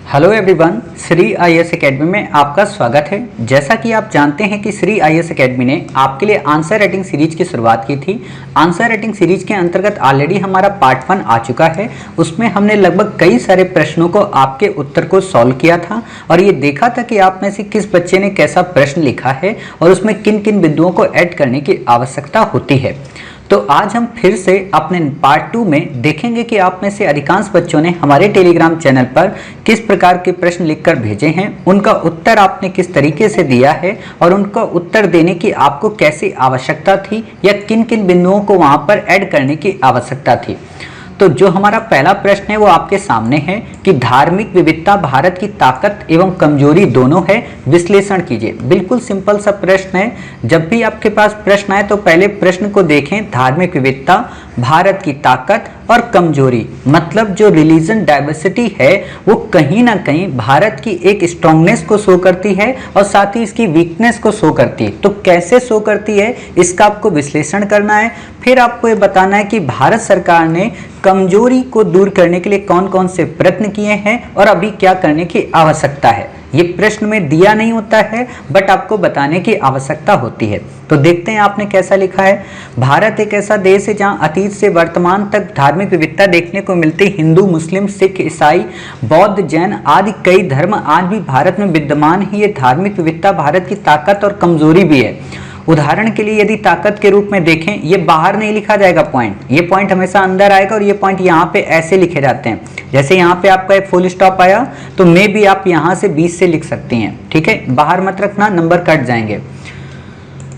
Hello everyone, Shri IAS academy में आपका स्वागत है। जैसा कि आप जानते हैं कि श्री आईएएस एकेडमी ने आपके लिए आंसर राइटिंग सीरीज की शुरुआत की थी। आंसर राइटिंग सीरीज के अंतर्गत ऑलरेडी हमारा पार्ट 1 आ चुका है। उसमें हमने लगभग कई सारे प्रश्नों को आपके उत्तर को सॉल्व किया था और ये देखा था कि आप में से किस बच्चे ने कैसा प्रश्न लिखा है और उसमें किन किन बिंदुओं को ऐड करने की आवश्यकता होती है। तो आज हम फिर से अपने पार्ट 2 में देखेंगे कि आप में से अधिकांश बच्चों ने हमारे टेलीग्राम चैनल पर किस प्रकार के प्रश्न लिखकर भेजे हैं, उनका उत्तर आपने किस तरीके से दिया है और उनका उत्तर देने की आपको कैसी आवश्यकता थी या किन किन बिंदुओं को वहां पर ऐड करने की आवश्यकता थी। तो जो हमारा पहला प्रश्न है वो आपके सामने है कि धार्मिक विविधता भारत की ताकत एवं कमजोरी दोनों है, विश्लेषण कीजिए। बिल्कुल सिंपल सा प्रश्न है। जब भी आपके पास प्रश्न आए तो पहले प्रश्न को देखें, धार्मिक विविधता भारत की ताकत और कमजोरी, मतलब जो रिलीजन डाइवर्सिटी है वो कहीं ना कहीं भारत की एक स्ट्रांगनेस को शो करती है और साथ ही इसकी वीकनेस को शो करती है। तो कैसे शो करती है इसका आपको विश्लेषण करना है। फिर आपको ये बताना है कि भारत सरकार ने कमजोरी को दूर करने के लिए कौन कौन से प्रयत्न किए हैं और अभी क्या करने की आवश्यकता है। ये प्रश्न में दिया नहीं होता है बट आपको बताने की आवश्यकता होती है। तो देखते हैं आपने कैसा लिखा है। भारत एक ऐसा देश है जहां अतीत से वर्तमान तक धार्मिक विविधता देखने को मिलती। हिंदू, मुस्लिम, सिख, ईसाई, बौद्ध, जैन आदि कई धर्म आज भी भारत में विद्यमान है। ये धार्मिक विविधता भारत की ताकत और कमजोरी भी है। उदाहरण के लिए यदि ताकत के रूप में देखें, ये बाहर नहीं लिखा जाएगा पॉइंट, ये पॉइंट हमेशा अंदर आएगा और ये पॉइंट यहाँ पे ऐसे लिखे जाते हैं। जैसे यहाँ पे आपका एक फुल स्टॉप आया तो मे भी आप यहाँ से 20 से लिख सकती हैं, ठीक है। बाहर मत रखना, नंबर कट जाएंगे।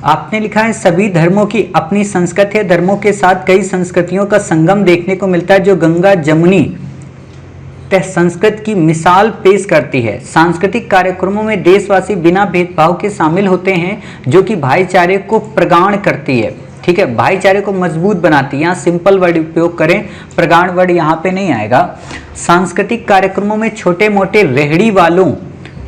आपने लिखा है सभी धर्मों की अपनी संस्कृति है, धर्मों के साथ कई संस्कृतियों का संगम देखने को मिलता है जो गंगा जमुनी संस्कृत की मिसाल पेश करती है। सांस्कृतिक कार्यक्रमों में देशवासी बिना भेदभाव के शामिल होते हैं जो कि भाईचारे को प्रगाढ़ करती है, ठीक है, भाईचारे को मजबूत बनाती है। यहाँ सिंपल वर्ड उपयोग करें, प्रगाढ़ वर्ड यहाँ पे नहीं आएगा। सांस्कृतिक कार्यक्रमों में छोटे मोटे रेहड़ी वालों,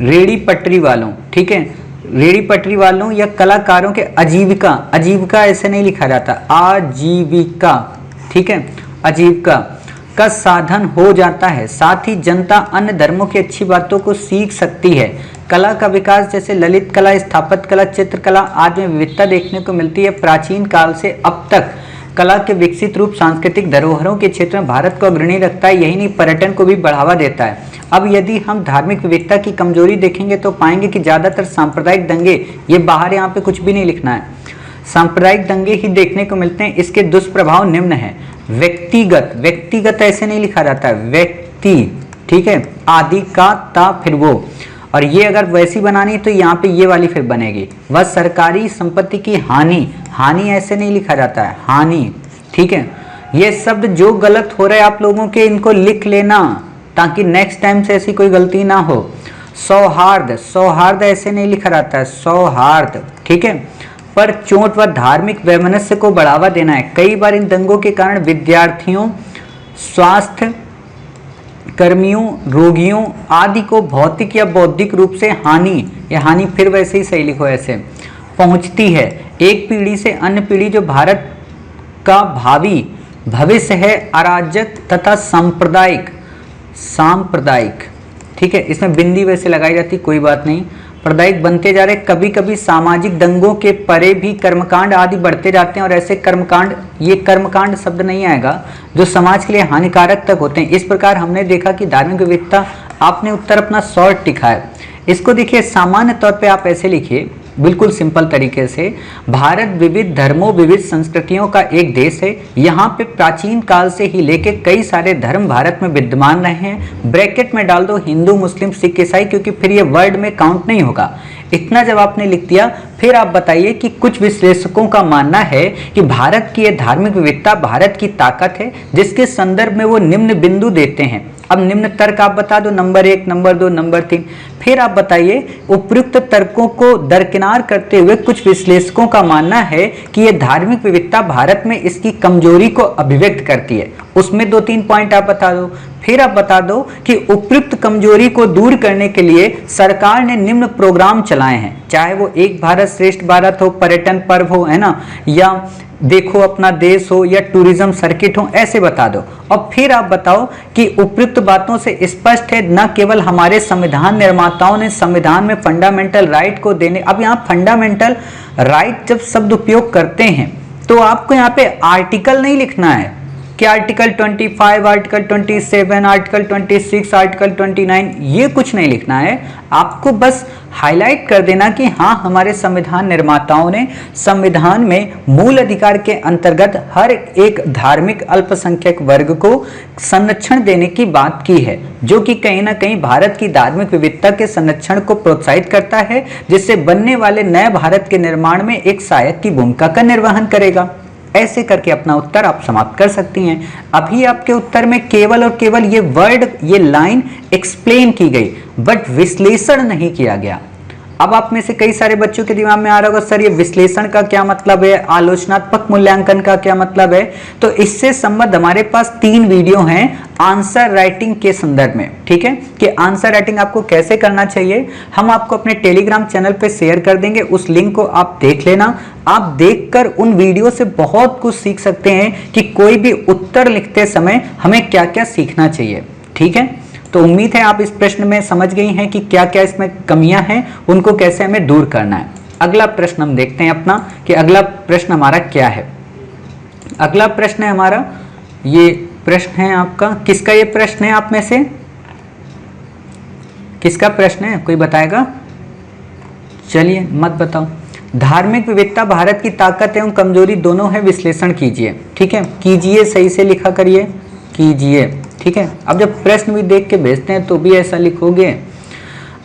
रेहड़ी पटरी वालों, ठीक है, रेहड़ी पटरी वालों या कलाकारों के आजीविका, आजीविका ऐसे नहीं लिखा जाता, आजीविका, ठीक है, आजीविका का साधन हो जाता है। साथ ही जनता अन्य धर्मों की अच्छी बातों को सीख सकती है। कला का विकास जैसे ललित कला, स्थापत्य कला, चित्रकला आदि में विविधता देखने को मिलती है। प्राचीन काल से अब तक कला के विकसित रूप सांस्कृतिक धरोहरों के क्षेत्र में भारत को अग्रणी रखता है। यही नहीं, पर्यटन को भी बढ़ावा देता है। अब यदि हम धार्मिक विविधता की कमजोरी देखेंगे तो पाएंगे कि ज्यादातर सांप्रदायिक दंगे, ये बाहर यहाँ पे कुछ भी नहीं लिखना है, सांप्रदायिक दंगे ही देखने को मिलते हैं। इसके दुष्प्रभाव निम्न है। व्यक्तिगत, व्यक्तिगत ऐसे नहीं लिखा जाता है, व्यक्ति, ठीक है, आदि का ता फिर वो, और ये अगर वैसी बनानी तो यहाँ पे ये वाली फिर बनेगी। वह सरकारी संपत्ति की हानि, हानि ऐसे नहीं लिखा जाता है, हानि, ठीक है। ये शब्द जो गलत हो रहे आप लोगों के इनको लिख लेना ताकि नेक्स्ट टाइम से ऐसी कोई गलती ना हो। सौहार्द, सौहार्द ऐसे नहीं लिखा जाता है, सौहार्द, ठीक है, पर चोट व धार्मिक वैमनस्य को बढ़ावा देना है। कई बार इन दंगों के कारण विद्यार्थियों, स्वास्थ्य कर्मियों, रोगियों आदि को भौतिक या बौद्धिक रूप से हानि, या हानि फिर वैसे ही सही लिखो, ऐसे पहुंचती है। एक पीढ़ी से अन्य पीढ़ी जो भारत का भावी भविष्य है, अराजक तथा सांप्रदायिक, सांप्रदायिक, ठीक है, इसमें बिंदी वैसे लगाई जाती, कोई बात नहीं, प्रदायिक बनते जा रहे। कभी कभी सामाजिक दंगों के परे भी कर्मकांड आदि बढ़ते जाते हैं और ऐसे कर्मकांड, ये कर्मकांड शब्द नहीं आएगा, जो समाज के लिए हानिकारक तक होते हैं। इस प्रकार हमने देखा कि धार्मिक विविधता, आपने उत्तर अपना शॉर्ट लिखा है। इसको देखिए, सामान्य तौर पे आप ऐसे लिखिए, बिल्कुल सिंपल तरीके से, भारत विविध धर्मों, विविध संस्कृतियों का एक देश है। यहाँ पे प्राचीन काल से ही लेके कई सारे धर्म भारत में विद्यमान रहे हैं। ब्रैकेट में डाल दो हिंदू, मुस्लिम, सिख, ईसाई, क्योंकि फिर ये वर्ड में काउंट नहीं होगा। इतना जब आपने लिख दिया, फिर आप बताइए कि कुछ विश्लेषकों का मानना है कि भारत की यह धार्मिक विविधता भारत की ताकत है, जिसके संदर्भ में वो निम्न बिंदु देते हैं। अब निम्न तर्क आप बता दो, नंबर 1, नंबर 2, नंबर 3, फिर आप बताइए। उपयुक्त तर्कों को दरकिनार करते हुए कुछ विश्लेषकों का मानना है कि यह धार्मिक विविधता भारत में इसकी कमजोरी को अभिव्यक्त करती है। उसमें 2-3 पॉइंट आप बता दो। फिर आप बता दो कि उपयुक्त कमजोरी को दूर करने के लिए सरकार ने निम्न प्रोग्राम चलाए हैं, चाहे वो एक भारत श्रेष्ठ भारत हो, पर्यटन पर्व हो, है ना, या देखो अपना देश हो या टूरिज्म सर्किट हो, ऐसे बता दो। और फिर आप बताओ कि उपयुक्त बातों से स्पष्ट है न केवल हमारे संविधान निर्माताओं ने संविधान में फंडामेंटल राइट को देने, अब यहाँ फंडामेंटल राइट जब शब्द उपयोग करते हैं तो आपको यहाँ पे आर्टिकल नहीं लिखना है कि आर्टिकल 25, आर्टिकल 27, आर्टिकल 26, आर्टिकल 29, ये कुछ नहीं लिखना है। आपको बस हाईलाइट कर देना कि हाँ, हमारे संविधान निर्माताओं ने संविधान में मूल अधिकार के अंतर्गत हर एक धार्मिक अल्पसंख्यक वर्ग को संरक्षण देने की बात की है, जो कि कहीं ना कहीं भारत की धार्मिक विविधता के संरक्षण को प्रोत्साहित करता है, जिससे बनने वाले नए भारत के निर्माण में एक सहायक की भूमिका का निर्वहन करेगा। ऐसे करके अपना उत्तर आप समाप्त कर सकती हैं। अभी आपके उत्तर में केवल और केवल ये वर्ड, ये लाइन एक्सप्लेन की गई, बट विश्लेषण नहीं किया गया। अब आप में से कई सारे बच्चों के दिमाग में आ रहा होगा, सर ये विश्लेषण का क्या मतलब है, आलोचनात्मक मूल्यांकन का क्या मतलब है। तो इससे संबंध हमारे पास 3 वीडियो हैं आंसर राइटिंग के संदर्भ में, ठीक है, कि आंसर राइटिंग आपको कैसे करना चाहिए। हम आपको अपने टेलीग्राम चैनल पे शेयर कर देंगे, उस लिंक को आप देख लेना। आप देखकर उन वीडियो से बहुत कुछ सीख सकते हैं कि कोई भी उत्तर लिखते समय हमें क्या क्या सीखना चाहिए, ठीक है। तो उम्मीद है आप इस प्रश्न में समझ गई हैं कि क्या क्या इसमें कमियां हैं, उनको कैसे हमें दूर करना है। अगला प्रश्न हम देखते हैं अपना कि अगला प्रश्न हमारा क्या है। अगला प्रश्न है हमारा, ये प्रश्न है आपका, किसका ये प्रश्न है आप में से, किसका प्रश्न है, कोई बताएगा? चलिए मत बताओ। धार्मिक विविधता भारत की ताकत एवं कमजोरी दोनों है, विश्लेषण कीजिए, ठीक है। कीजिए सही से लिखा करिए, कीजिए, ठीक है। अब जब प्रश्न भी देख के भेजते हैं तो भी ऐसा लिखोगे।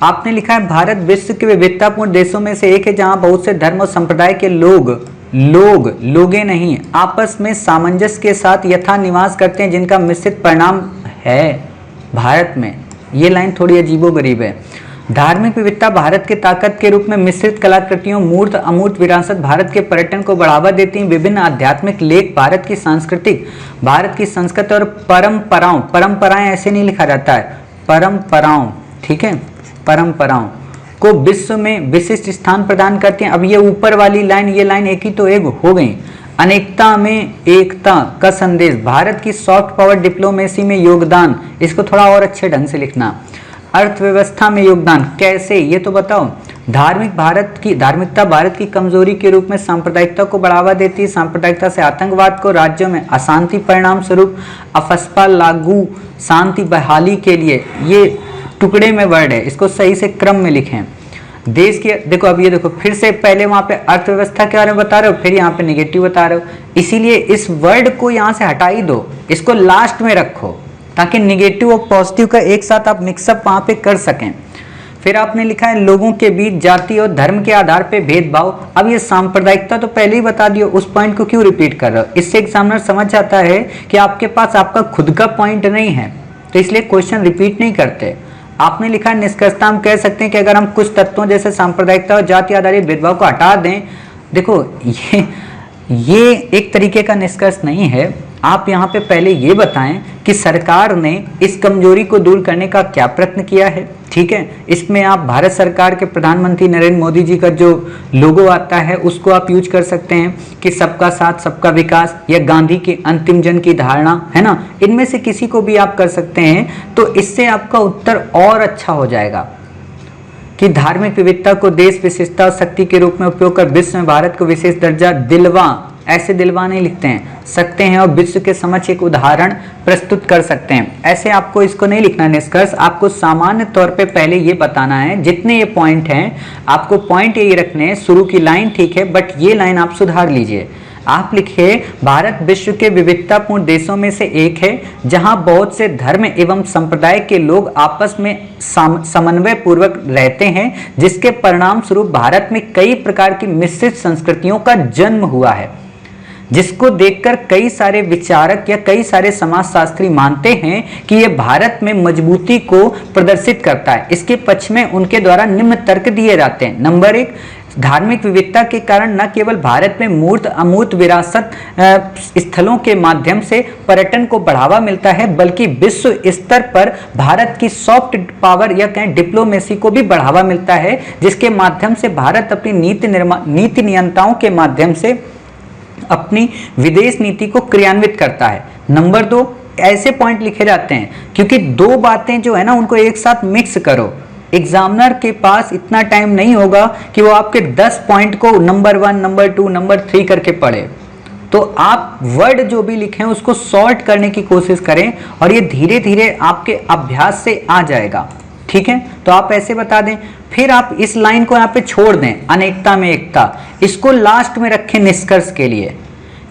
आपने लिखा है भारत विश्व के विविधतापूर्ण देशों में से एक है जहां बहुत से धर्म और संप्रदाय के लोगे नहीं आपस में सामंजस्य के साथ यथा निवास करते हैं, जिनका मिश्रित परिणाम है भारत में। ये लाइन थोड़ी अजीबोगरीब है। धार्मिक विविधता भारत के ताकत के रूप में मिश्रित कलाकृतियों, मूर्त अमूर्त विरासत भारत के पर्यटन को बढ़ावा देती हैं। विभिन्न आध्यात्मिक लेख भारत की सांस्कृतिक, भारत की संस्कृति और परंपराओं, परंपराएं ऐसे नहीं लिखा जाता है, परंपराओं, ठीक है, परंपराओं को विश्व में विशिष्ट स्थान प्रदान करती हैं। अब ये ऊपर वाली लाइन, ये लाइन एक ही तो एक हो गई। अनेकता में एकता का संदेश, भारत की सॉफ्ट पावर डिप्लोमेसी में योगदान, इसको थोड़ा और अच्छे ढंग से लिखना। अर्थव्यवस्था में योगदान कैसे, ये तो बताओ। धार्मिकता भारत की कमजोरी के रूप में सांप्रदायिकता को बढ़ावा देती है। सांप्रदायिकता से आतंकवाद को राज्यों में अशांति परिणाम स्वरूप अफस्पा लागू शांति बहाली के लिए, ये टुकड़े में वर्ड है, इसको सही से क्रम में लिखें। देश के, देखो अब ये देखो, फिर से पहले वहां पे अर्थव्यवस्था के बारे में बता रहे हो, फिर यहाँ पे निगेटिव बता रहे हो, इसीलिए इस वर्ड को यहाँ से हटा ही दो, इसको लास्ट में रखो ताकि निगेटिव और पॉजिटिव का एक साथ आप मिक्सअप वहां पे कर सकें। फिर आपने लिखा है लोगों के बीच जाति और धर्म के आधार पे भेदभाव। अब ये सांप्रदायिकता तो पहले ही बता दियो, उस पॉइंट को क्यों रिपीट कर रहे हो? इससे एग्जामिनर समझ जाता है कि आपके पास आपका खुद का पॉइंट नहीं है, तो इसलिए क्वेश्चन रिपीट नहीं करते। आपने लिखा है निष्कर्षता हम कह सकते हैं कि अगर हम कुछ तत्वों जैसे सांप्रदायिकता और जाति आधारित भेदभाव को हटा दें, देखो ये एक तरीके का निष्कर्ष नहीं है। आप यहाँ पे पहले ये बताएं कि सरकार ने इस कमजोरी को दूर करने का क्या प्रयत्न किया है, ठीक है। इसमें आप भारत सरकार के प्रधानमंत्री नरेंद्र मोदी जी का जो लोगो आता है उसको आप यूज कर सकते हैं कि सबका साथ सबका विकास, या गांधी की अंतिम जन की धारणा, है ना, इनमें से किसी को भी आप कर सकते हैं। तो इससे आपका उत्तर और अच्छा हो जाएगा कि धार्मिक विविधता को देश विशेषता और शक्ति के रूप में उपयोग कर विश्व में भारत को विशेष दर्जा दिलवा, ऐसे दिलवा नहीं लिखते हैं, सकते हैं, और विश्व के समक्ष एक उदाहरण प्रस्तुत कर सकते हैं। ऐसे आपको इसको नहीं लिखना निष्कर्ष, आपको सामान्य तौर पे पहले ये बताना है, जितने ये पॉइंट हैं आपको पॉइंट यही रखने हैं। शुरू की लाइन ठीक है, बट ये लाइन आप सुधार लीजिए। आप लिखिए भारत विश्व के विविधतापूर्ण देशों में से एक है जहां बहुत से धर्म एवं संप्रदाय के लोग आपस में समन्वय पूर्वक रहते हैं, जिसके परिणाम स्वरूप भारत में कई प्रकार की मिश्रित संस्कृतियों का जन्म हुआ है, जिसको देखकर कई सारे विचारक या कई सारे समाजशास्त्री मानते हैं कि यह भारत में मजबूती को प्रदर्शित करता है। इसके पक्ष में उनके द्वारा निम्न तर्क दिए जाते हैं। नंबर 1, धार्मिक विविधता के कारण न केवल भारत में मूर्त अमूर्त विरासत स्थलों के माध्यम से पर्यटन को बढ़ावा मिलता है, बल्कि विश्व स्तर पर भारत की सॉफ्ट पावर या कहें डिप्लोमेसी को भी बढ़ावा मिलता है, जिसके माध्यम से भारत अपनी नीति नियंताओं के माध्यम से अपनी विदेश नीति को क्रियान्वित करता है। नंबर 2, ऐसे पॉइंट लिखे जाते हैं क्योंकि दो बातें जो है ना उनको एक साथ मिक्स करो। एग्जामिनर के पास इतना टाइम नहीं होगा कि वो आपके 10 पॉइंट को नंबर 1, नंबर 2, नंबर 3 करके पढ़े। तो आप वर्ड जो भी लिखें उसको सॉर्ट करने की कोशिश करें और ये धीरे धीरे आपके अभ्यास से आ जाएगा। ठीक है, तो आप ऐसे बता दें। फिर आप इस लाइन को यहाँ पे छोड़ दें, अनेकता में एकता, इसको लास्ट में रखें निष्कर्ष के लिए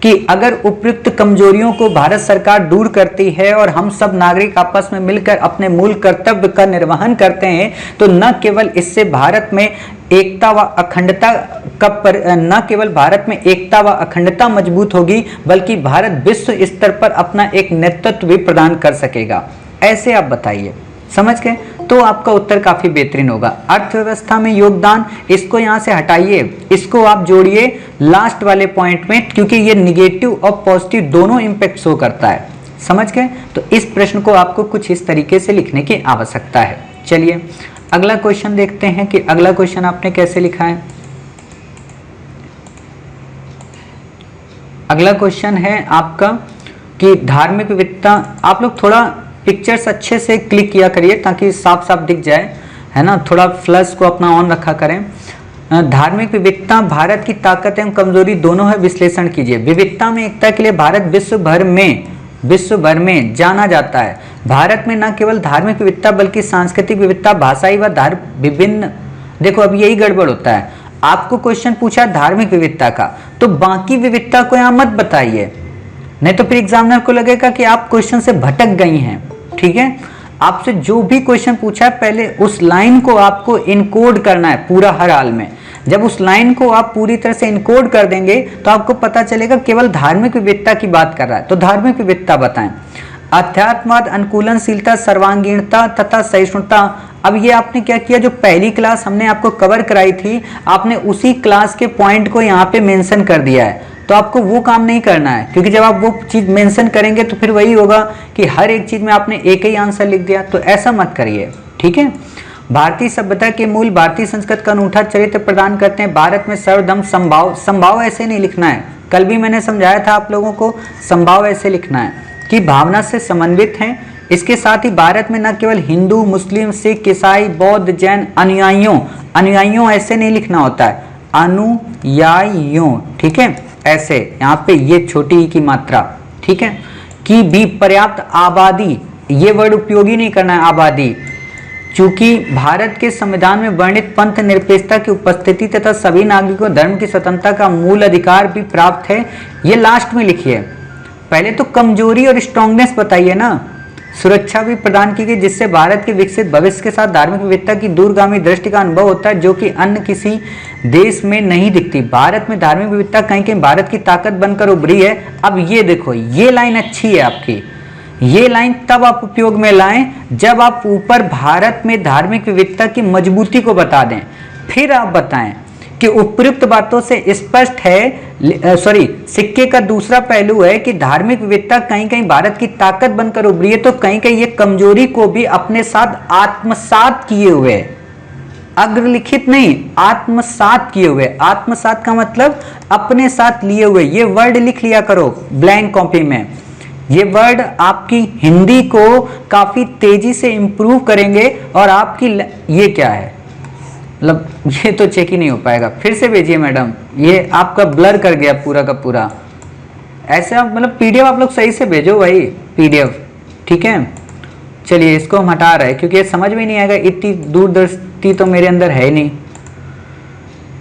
कि अगर उपयुक्त कमजोरियों को भारत सरकार दूर करती है और हम सब नागरिक आपस में मिलकर अपने मूल कर्तव्य का निर्वहन करते हैं तो न केवल इससे भारत में एकता व अखंडता न केवल भारत में एकता व अखंडता मजबूत होगी बल्कि भारत विश्व स्तर पर अपना एक नेतृत्व भी प्रदान कर सकेगा। ऐसे आप बताइए, समझ गए? तो आपका उत्तर काफी बेहतरीन होगा। अर्थव्यवस्था में योगदान, इसको यहां से हटाइए, इसको आप जोड़िए लास्ट वाले पॉइंट में क्योंकि ये निगेटिव और पॉजिटिव दोनों इंपैक्ट शो करता है। समझ गए? तो इस प्रश्न को आपको कुछ इस तरीके से लिखने की आवश्यकता है। चलिए अगला क्वेश्चन देखते हैं कि अगला क्वेश्चन आपने कैसे लिखा है। अगला क्वेश्चन है आपका कि धार्मिक विविधता, आप लोग थोड़ा पिक्चर्स अच्छे से क्लिक किया करिए ताकि साफ साफ दिख जाए, है ना। थोड़ा फ्लश को अपना ऑन रखा करें। धार्मिक विविधता भारत की ताकत एवं कमजोरी दोनों है, विश्लेषण कीजिए। विविधता में एकता के लिए भारत विश्व भर में जाना जाता है। भारत में न केवल धार्मिक विविधता बल्कि सांस्कृतिक विविधता, भाषाई व विभिन्न, देखो अब यही गड़बड़ होता है। आपको क्वेश्चन पूछा धार्मिक विविधता का, तो बाकी विविधता को यहाँ मत बताइए, नहीं तो फिर एग्जामिनर को लगेगा कि आप क्वेश्चन से भटक गई हैं। ठीक है, आपसे जो भी क्वेश्चन पूछा है पहले उस लाइन को आपको इनकोड करना है पूरा हर हाल में। जब उस लाइन को आप पूरी तरह से इनकोड कर देंगे तो आपको पता चलेगा केवल धार्मिक विविधता की बात कर रहा है। तो धार्मिक विविधता बताएं। अध्यात्मवाद, अनुकूलनशीलता, सर्वांगीणता तथा सहिष्णुता। अब ये आपने क्या किया, जो पहली क्लास हमने आपको कवर कराई थी आपने उसी क्लास के पॉइंट को यहाँ पे मेंशन कर दिया है। तो आपको वो काम नहीं करना है क्योंकि जब आप वो चीज मेंशन करेंगे तो फिर वही होगा कि हर एक चीज में आपने एक ही आंसर लिख दिया, तो ऐसा मत करिए। ठीक है, भारतीय सभ्यता के मूल भारतीय संस्कृति का अनूठा चरित्र प्रदान करते हैं। भारत में सर्वधर्म समभाव, समभाव ऐसे नहीं लिखना है, कल भी मैंने समझाया था आप लोगों को, समभाव ऐसे लिखना है कि भावना से समन्वित हैं। इसके साथ ही भारत में न केवल हिंदू, मुस्लिम, सिख, ईसाई, बौद्ध, जैन अनुयायियों ऐसे नहीं लिखना होता है, अनुयायियों। ठीक है, ऐसे यहाँ पे ये छोटी ई की मात्रा, ठीक है, कि भी पर्याप्त आबादी, ये वर्ड उपयोगी नहीं करना है आबादी, चूंकि भारत के संविधान में वर्णित पंथ निरपेक्षता की उपस्थिति तथा सभी नागरिकों धर्म की स्वतंत्रता का मूल अधिकार भी प्राप्त है। ये लास्ट में लिखिए, पहले तो कमजोरी और स्ट्रांगनेस बताइए ना। सुरक्षा भी प्रदान की गई जिससे भारत के विकसित भविष्य के साथ धार्मिक विविधता की दूरगामी दृष्टि का अनुभव होता है जो कि अन्य किसी देश में नहीं दिखती। भारत में धार्मिक विविधता कहीं कहीं भारत की ताकत बनकर उभरी है। अब ये देखो, ये लाइन अच्छी है आपकी, ये लाइन तब आप उपयोग में लाएं जब आप ऊपर भारत में धार्मिक विविधता की मजबूती को बता दें, फिर आप बताएं कि उपयुक्त बातों से स्पष्ट है, सिक्के का दूसरा पहलू है कि धार्मिक विविधता कहीं कहीं भारत की ताकत बनकर उभरी है, तो कहीं कहीं ये कमजोरी को भी अपने साथ आत्मसात किए हुए, अग्रलिखित नहीं, आत्मसात किए हुए। आत्मसात का मतलब अपने साथ लिए हुए। ये वर्ड लिख लिया करो ब्लैंक कॉपी में, ये वर्ड आपकी हिंदी को काफी तेजी से इंप्रूव करेंगे। और आपकी ये क्या है, मतलब ये तो चेक ही नहीं हो पाएगा, फिर से भेजिए मैडम, ये आपका ब्लर कर गया पूरा का पूरा। ऐसे आप मतलब पीडीएफ आप लोग सही से भेजो भाई, पीडीएफ। ठीक है, चलिए इसको हम हटा रहे हैं क्योंकि ये समझ में नहीं आएगा, इतनी दूरदर्शी तो मेरे अंदर है नहीं।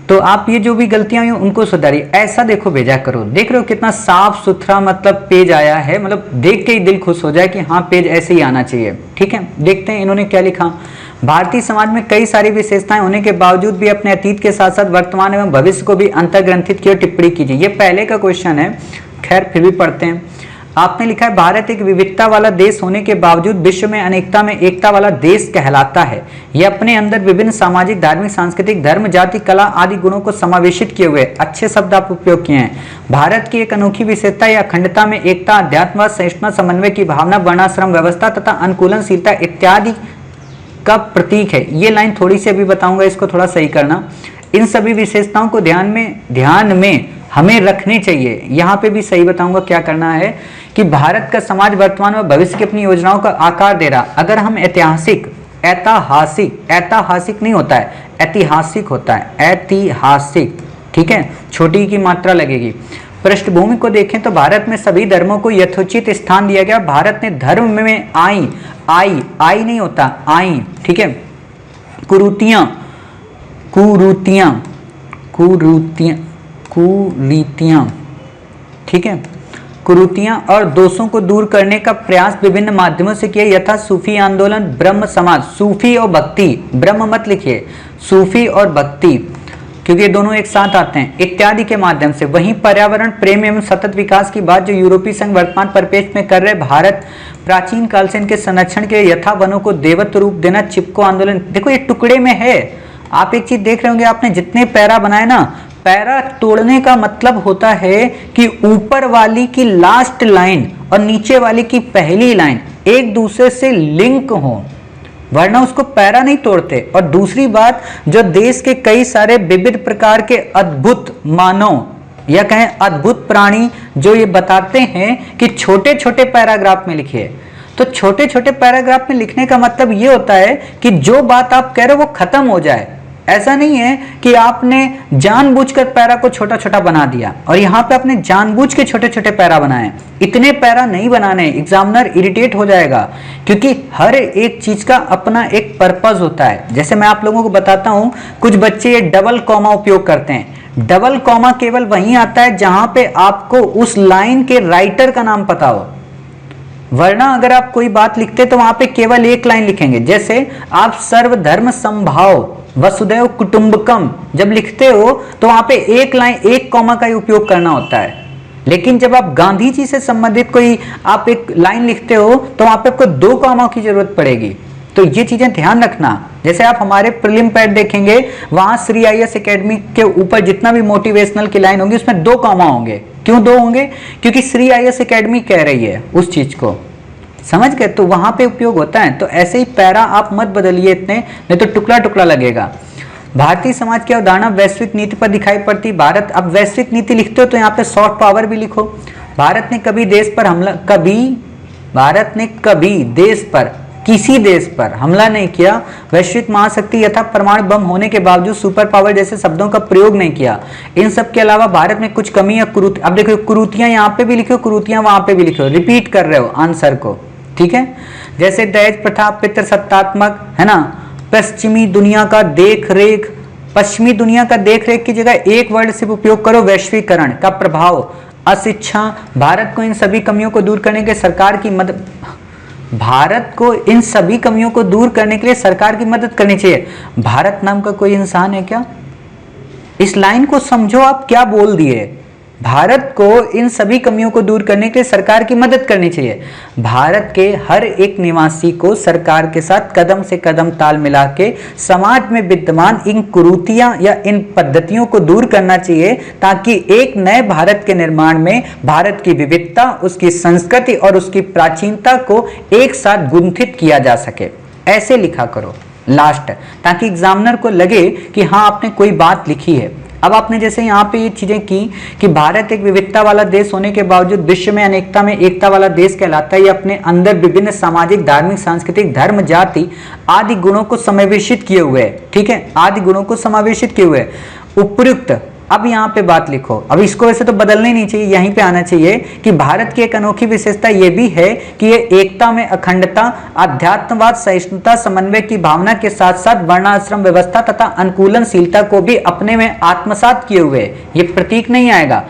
तो आप ये जो भी गलतियां हुई उनको सुधारिए। ऐसा देखो भेजा करो, देख रहे हो कितना साफ सुथरा मतलब पेज आया है, मतलब देख के ही दिल खुश हो जाए कि हाँ पेज ऐसे ही आना चाहिए। ठीक है, देखते हैं इन्होंने क्या लिखा। भारतीय समाज में कई सारी विशेषताएं होने के बावजूद भी अपने अतीत के साथ साथ वर्तमान एवं भविष्य को भी अंतर्ग्रंथित की और टिप्पणी कीजिए। ये पहले का क्वेश्चन है, खैर फिर भी पढ़ते हैं। आपने लिखा है भारत एक विविधता वाला देश होने के बावजूद विश्व में अनेकता में एकता वाला देश कहलाता है। यह अपने अंदर विभिन्न सामाजिक, धार्मिक, सांस्कृतिक, धर्म, जाति, कला आदि गुणों को समावेशित किए हुए, अच्छे शब्द आप उपयोग किए हैं। भारत की एक अनोखी विशेषता या अखंडता में एकता, अध्यात्म, सहिष्णुता, समन्वय की भावना, वर्णाश्रम व्यवस्था तथा अनुकूलनशीलता इत्यादि का प्रतीक है। ये लाइन थोड़ी सी अभी बताऊंगा, इसको थोड़ा सही करना। इन सभी विशेषताओं को ध्यान में हमें रखने चाहिए। यहाँ पे भी सही बताऊंगा क्या करना है कि भारत का समाज वर्तमान व भविष्य की अपनी योजनाओं का आकार दे रहा। अगर हम ऐतिहासिक नहीं होता है, ऐतिहासिक होता है, ऐतिहासिक, ठीक है, छोटी की मात्रा लगेगी। पृष्ठभूमि को देखें तो भारत में सभी धर्मों को यथोचित स्थान दिया गया। भारत ने धर्म में आई नहीं होता, आई, ठीक है, कुरीतियां, ठीक है, कुरीतियां और दोषों को दूर करने का प्रयास विभिन्न माध्यमों से किया, यथा सूफी आंदोलन, ब्रह्म समाज, सूफी और भक्ति, ब्रह्म मत लिखिए, सूफी और भक्ति, क्योंकि ये दोनों एक साथ आते हैं, इत्यादि के माध्यम से। वहीं पर्यावरण प्रेम एवं सतत विकास की बात जो यूरोपीय संघ वर्तमान परिपेक्ष में कर रहे, भारत प्राचीन काल से इनके संरक्षण के यथा वनों को देवत्व रूप देना, चिपको आंदोलन, देखो ये टुकड़े में है। आप एक चीज देख रहे होंगे, आपने जितने पैरा बनाए ना, पैरा तोड़ने का मतलब होता है कि ऊपर वाली की लास्ट लाइन और नीचे वाली की पहली लाइन एक दूसरे से लिंक हो, वरना उसको पैरा नहीं तोड़ते। और दूसरी बात, जो देश के कई सारे विविध प्रकार के अद्भुत मानव या कहें अद्भुत प्राणी जो ये बताते हैं कि छोटे छोटे पैराग्राफ में लिखिए, तो छोटे छोटे पैराग्राफ में लिखने का मतलब ये होता है कि जो बात आप कह रहे हो वो खत्म हो जाए। ऐसा नहीं है कि आपने जानबूझकर पैरा को छोटा छोटा बना दिया, और यहाँ पे आपने जानबूझ के छोटे छोटे पैरा बनाए। इतने पैरा नहीं बनाने, एग्जामिनर इरिटेट हो जाएगा, क्योंकि हर एक चीज का अपना एक पर्पस होता है। जैसे मैं आप लोगों को बताता हूँ, कुछ बच्चे ये डबल कॉमा उपयोग करते हैं। डबल कॉमा केवल वहीं आता है जहां पे आपको उस लाइन के राइटर का नाम पता हो, वरना अगर आप कोई बात लिखते तो वहां पे केवल एक लाइन लिखेंगे। जैसे आप सर्वधर्म संभाव वसुदैव कुटुंबकम जब लिखते हो तो वहां पे एक लाइन, एक कॉमा का ही उपयोग करना होता है। लेकिन जब आप गांधी जी से संबंधित कोई आप एक लाइन लिखते हो तो वहां पे आपको 2 कॉमा की जरूरत पड़ेगी। तो ये चीजें ध्यान रखना। जैसे आप हमारे प्रीलिम पैड देखेंगे, वहां श्री आईएएस एकेडमी के ऊपर जितना भी मोटिवेशनल की लाइन होगी उसमें 2 कॉमा होंगे। क्यों 2 होंगे? क्योंकि श्री आईएएस एकेडमी कह रही है उस चीज को, समझ गए? तो वहां पे उपयोग होता है। तो ऐसे ही पैरा आप मत बदलिए इतने, नहीं तो टुकड़ा टुकड़ा लगेगा। भारतीय समाज की अवधारणा वैश्विक नीति पर दिखाई पड़ती। भारत, अब वैश्विक नीति लिखते हो तो यहाँ पे सॉफ्ट पावर भी लिखो। भारत ने कभी देश पर हमला, भारत ने कभी देश पर, किसी देश पर हमला नहीं किया। वैश्विक महाशक्ति यथा परमाणु बम होने के बावजूद सुपर पावर जैसे शब्दों का प्रयोग नहीं किया। इन सब के अलावा भारत में कुछ कमी या कुरूति, अब देखो कुरूतियां यहाँ पे भी लिखो, कुरूतियां वहां पे भी लिखो, रिपीट कर रहे हो आंसर को, ठीक है। जैसे दहेज प्रथा, पितृसत्तात्मक, है ना, पश्चिमी दुनिया का देख रेख, पश्चिमी दुनिया का देख रेख की जगह एक वर्ड सिर्फ उपयोग करो, वैश्वीकरण का प्रभाव, अशिक्षा। भारत को इन सभी कमियों को दूर करने के सरकार की मदद, भारत को इन सभी कमियों को दूर करने के लिए सरकार की मदद करनी चाहिए। भारत नाम का कोई इंसान है क्या? इस लाइन को समझो, आप क्या बोल दिए। भारत को इन सभी कमियों को दूर करने के लिए सरकार की मदद करनी चाहिए। भारत के हर एक निवासी को सरकार के साथ कदम से कदम ताल मिला के समाज में विद्यमान इन कुरीतियां या इन पद्धतियों को दूर करना चाहिए, ताकि एक नए भारत के निर्माण में भारत की विविधता, उसकी संस्कृति और उसकी प्राचीनता को एक साथ गुंथित किया जा सके। ऐसे लिखा करो लास्ट, ताकि एग्जामिनर को लगे कि हाँ आपने कोई बात लिखी है। अब आपने जैसे यहाँ पे ये चीजें की कि भारत एक विविधता वाला देश होने के बावजूद विश्व में अनेकता में एकता वाला देश कहलाता है। ये अपने अंदर विभिन्न सामाजिक, धार्मिक, सांस्कृतिक, धर्म, जाति आदि गुणों को समावेशित किए हुए है, ठीक है, आदि गुणों को समावेशित किए हुए उपयुक्त। अब यहाँ पे बात लिखो, अब इसको वैसे तो बदलना ही नहीं चाहिए, यहीं पे आना चाहिए कि भारत की एक अनोखी विशेषता ये भी है कि ये एकता में अखंडता, अध्यात्मवाद, सहिष्णुता, समन्वय की भावना के साथ साथ वर्णाश्रम व्यवस्था तथा अनुकूलनशीलता को भी अपने में आत्मसात किए हुए। ये प्रतीक नहीं आएगा।